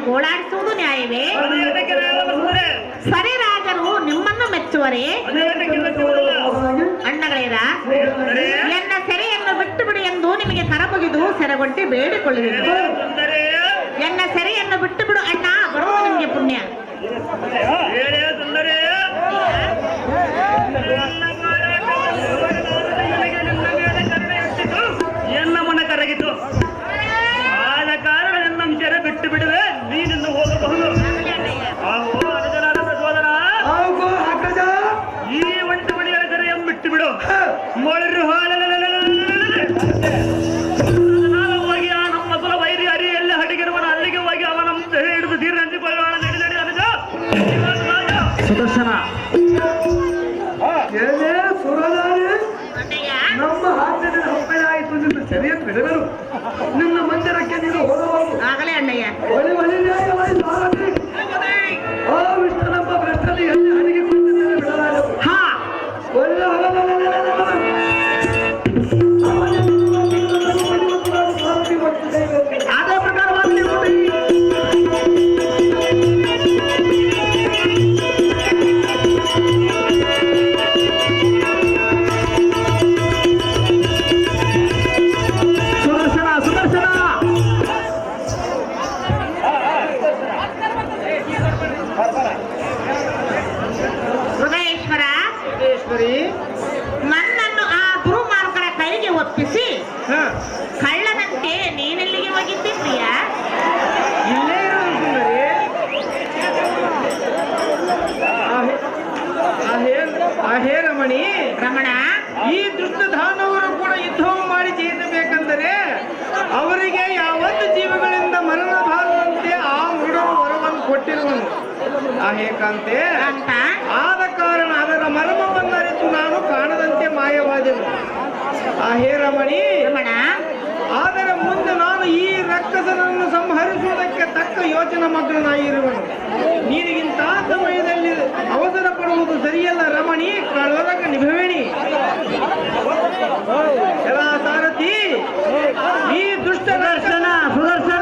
ಗೋಳಾಡಿಸುವುದು ನ್ಯಾಯವೇ? ಸರಿ, ರಾಜರು ನಿಮ್ಮನ್ನು ಮೆಚ್ಚುವರೇ? ಅಣ್ಣಗಳೇರ, ಎನ್ನ ಸೆರೆಯನ್ನು ಬಿಟ್ಟು ಬಿಡು ಎಂದು ನಿಮಗೆ ಕರಮುಗಿದು ಸೆರೆಗೊಂಡು ಬೇಡಿಕೊಳ್ಳುವುದು. ಎನ್ನ ಸೆರೆಯನ್ನು ಬಿಟ್ಟು ಬಿಡು ಅಣ್ಣ, ಬರುವುದು ನಿಮಗೆ ಪುಣ್ಯ. ಎನ್ನ ಮನ ಕರಗಿತು, ಆದ ಕಾರಣ ನನ್ನ ಸೆರೆ ಬಿಟ್ಟು ಬಿಡುವೆ, ನೀನಿನ್ನು ಹೋಗಬಹುದು. ಈ ಒಂಟು ಮಣಿಗಳ ಸೆರೆಯನ್ನು ಬಿಟ್ಟು ಬಿಡು. ಮೊಳರು ಹೋಗಿ ಆ ನಮ್ಮ ಕುಲ ವೈರಿ ಹರಿಯಲ್ಲಿ ಹಡಗಿರುವನ ಅಲ್ಲಿಗೆ ಹೋಗಿ ಅವನ ಸೆರೆ ಹಿಡಿದು ತೀರ ಹಂಚಿಕೊಳ್ಳೋಣ. ನಡಿ ನಡಿ ಅನುಜ. ಸುದರ್ಶನ, ನಮ್ಮ ಹಾಸ್ಯದ ಹಬ್ಬೆಯಾಯಿತು, ನಿನ್ನ ಸೆರೆಯ ಬಿಡದರು, ನಿನ್ನ ಮಂದಿರಕ್ಕೆ ನೀನು ಹೋಗಬಹುದು. ಆಗಲೇ ಅಣ್ಣಯ್ಯ. ಆ ವಿಷ್ಣುನಮ್ಮ ಭ್ರಷ್ಟಲ್ಲಿ ಎಲ್ಲಿ ಹಣಿಗೆ ಕುಳಿತಿದ್ದೇನೆ ಬಿಡಲಾರದು. ಹಾ, ಅದೇ ಪ್ರಕಾರವಾಗಿ ಸುದರ್ಶನ, ಸುದರ್ಶನ. ಹೃದಯೇಶ್ವರ, ನನ್ನನ್ನು ಆ ಗುರುಮಾರ್ಗರ ಕೈಗೆ ಒಪ್ಪಿಸಿ ಕಳ್ಳನಂತೆ ನೀನೆಲ್ಲಿಗೆ ಹೋಗಿದ್ದೆ ಪ್ರಿಯ? ಇಲ್ಲೇ ಅಹೇ ರಮಣಿ, ರಮಣ, ಈ ದುಷ್ಟ ದಾನವರು ಕೂಡ ಯುದ್ಧವನ್ನು ಮಾಡಿ ಜಯಿಸಬೇಕೆಂದರೆ ಅವರಿಗೆ ಯಾವತ್ತು ಜೀವಗಳಿಂದ ಮರಣ ಬಾರದಂತೆ ಆ ಮೃಡನು ವರವನ್ನು ಕೊಟ್ಟಿರುವನು. ಕಾಂತೆ, ಅಂತ ಆದ ಕಾರಣ ಅದರ ಮರ್ಮವನ್ನರಿತು ನಾನು ಕಾಣದಂತೆ ಮಾಯವಾದೆನು. ಹೇ ರಮಣಿ, ರಮಣ, ಆದರೆ ಮುಂದೆ ನಾನು ಈ ರಕ್ಕಸನನ್ನು ಸಂಹರಿಸುವುದಕ್ಕೆ ತಕ್ಕ ಯೋಚನಾ ಮಗ್ನನಾಗಿರುವನು. ನೀನಿಗಿಂತ ಸಮಯದಲ್ಲಿ ಅವಸರ ಪಡುವುದು ಸರಿಯಲ್ಲ ರಮಣಿ, ಕಳ್ಳರಕ ನಿಭವೇಣಿ. ಎಲ್ಲ ಸಾರಥಿ, ಈ ದುಷ್ಟ ಸುದರ್ಶನ, ಸುದರ್ಶನ.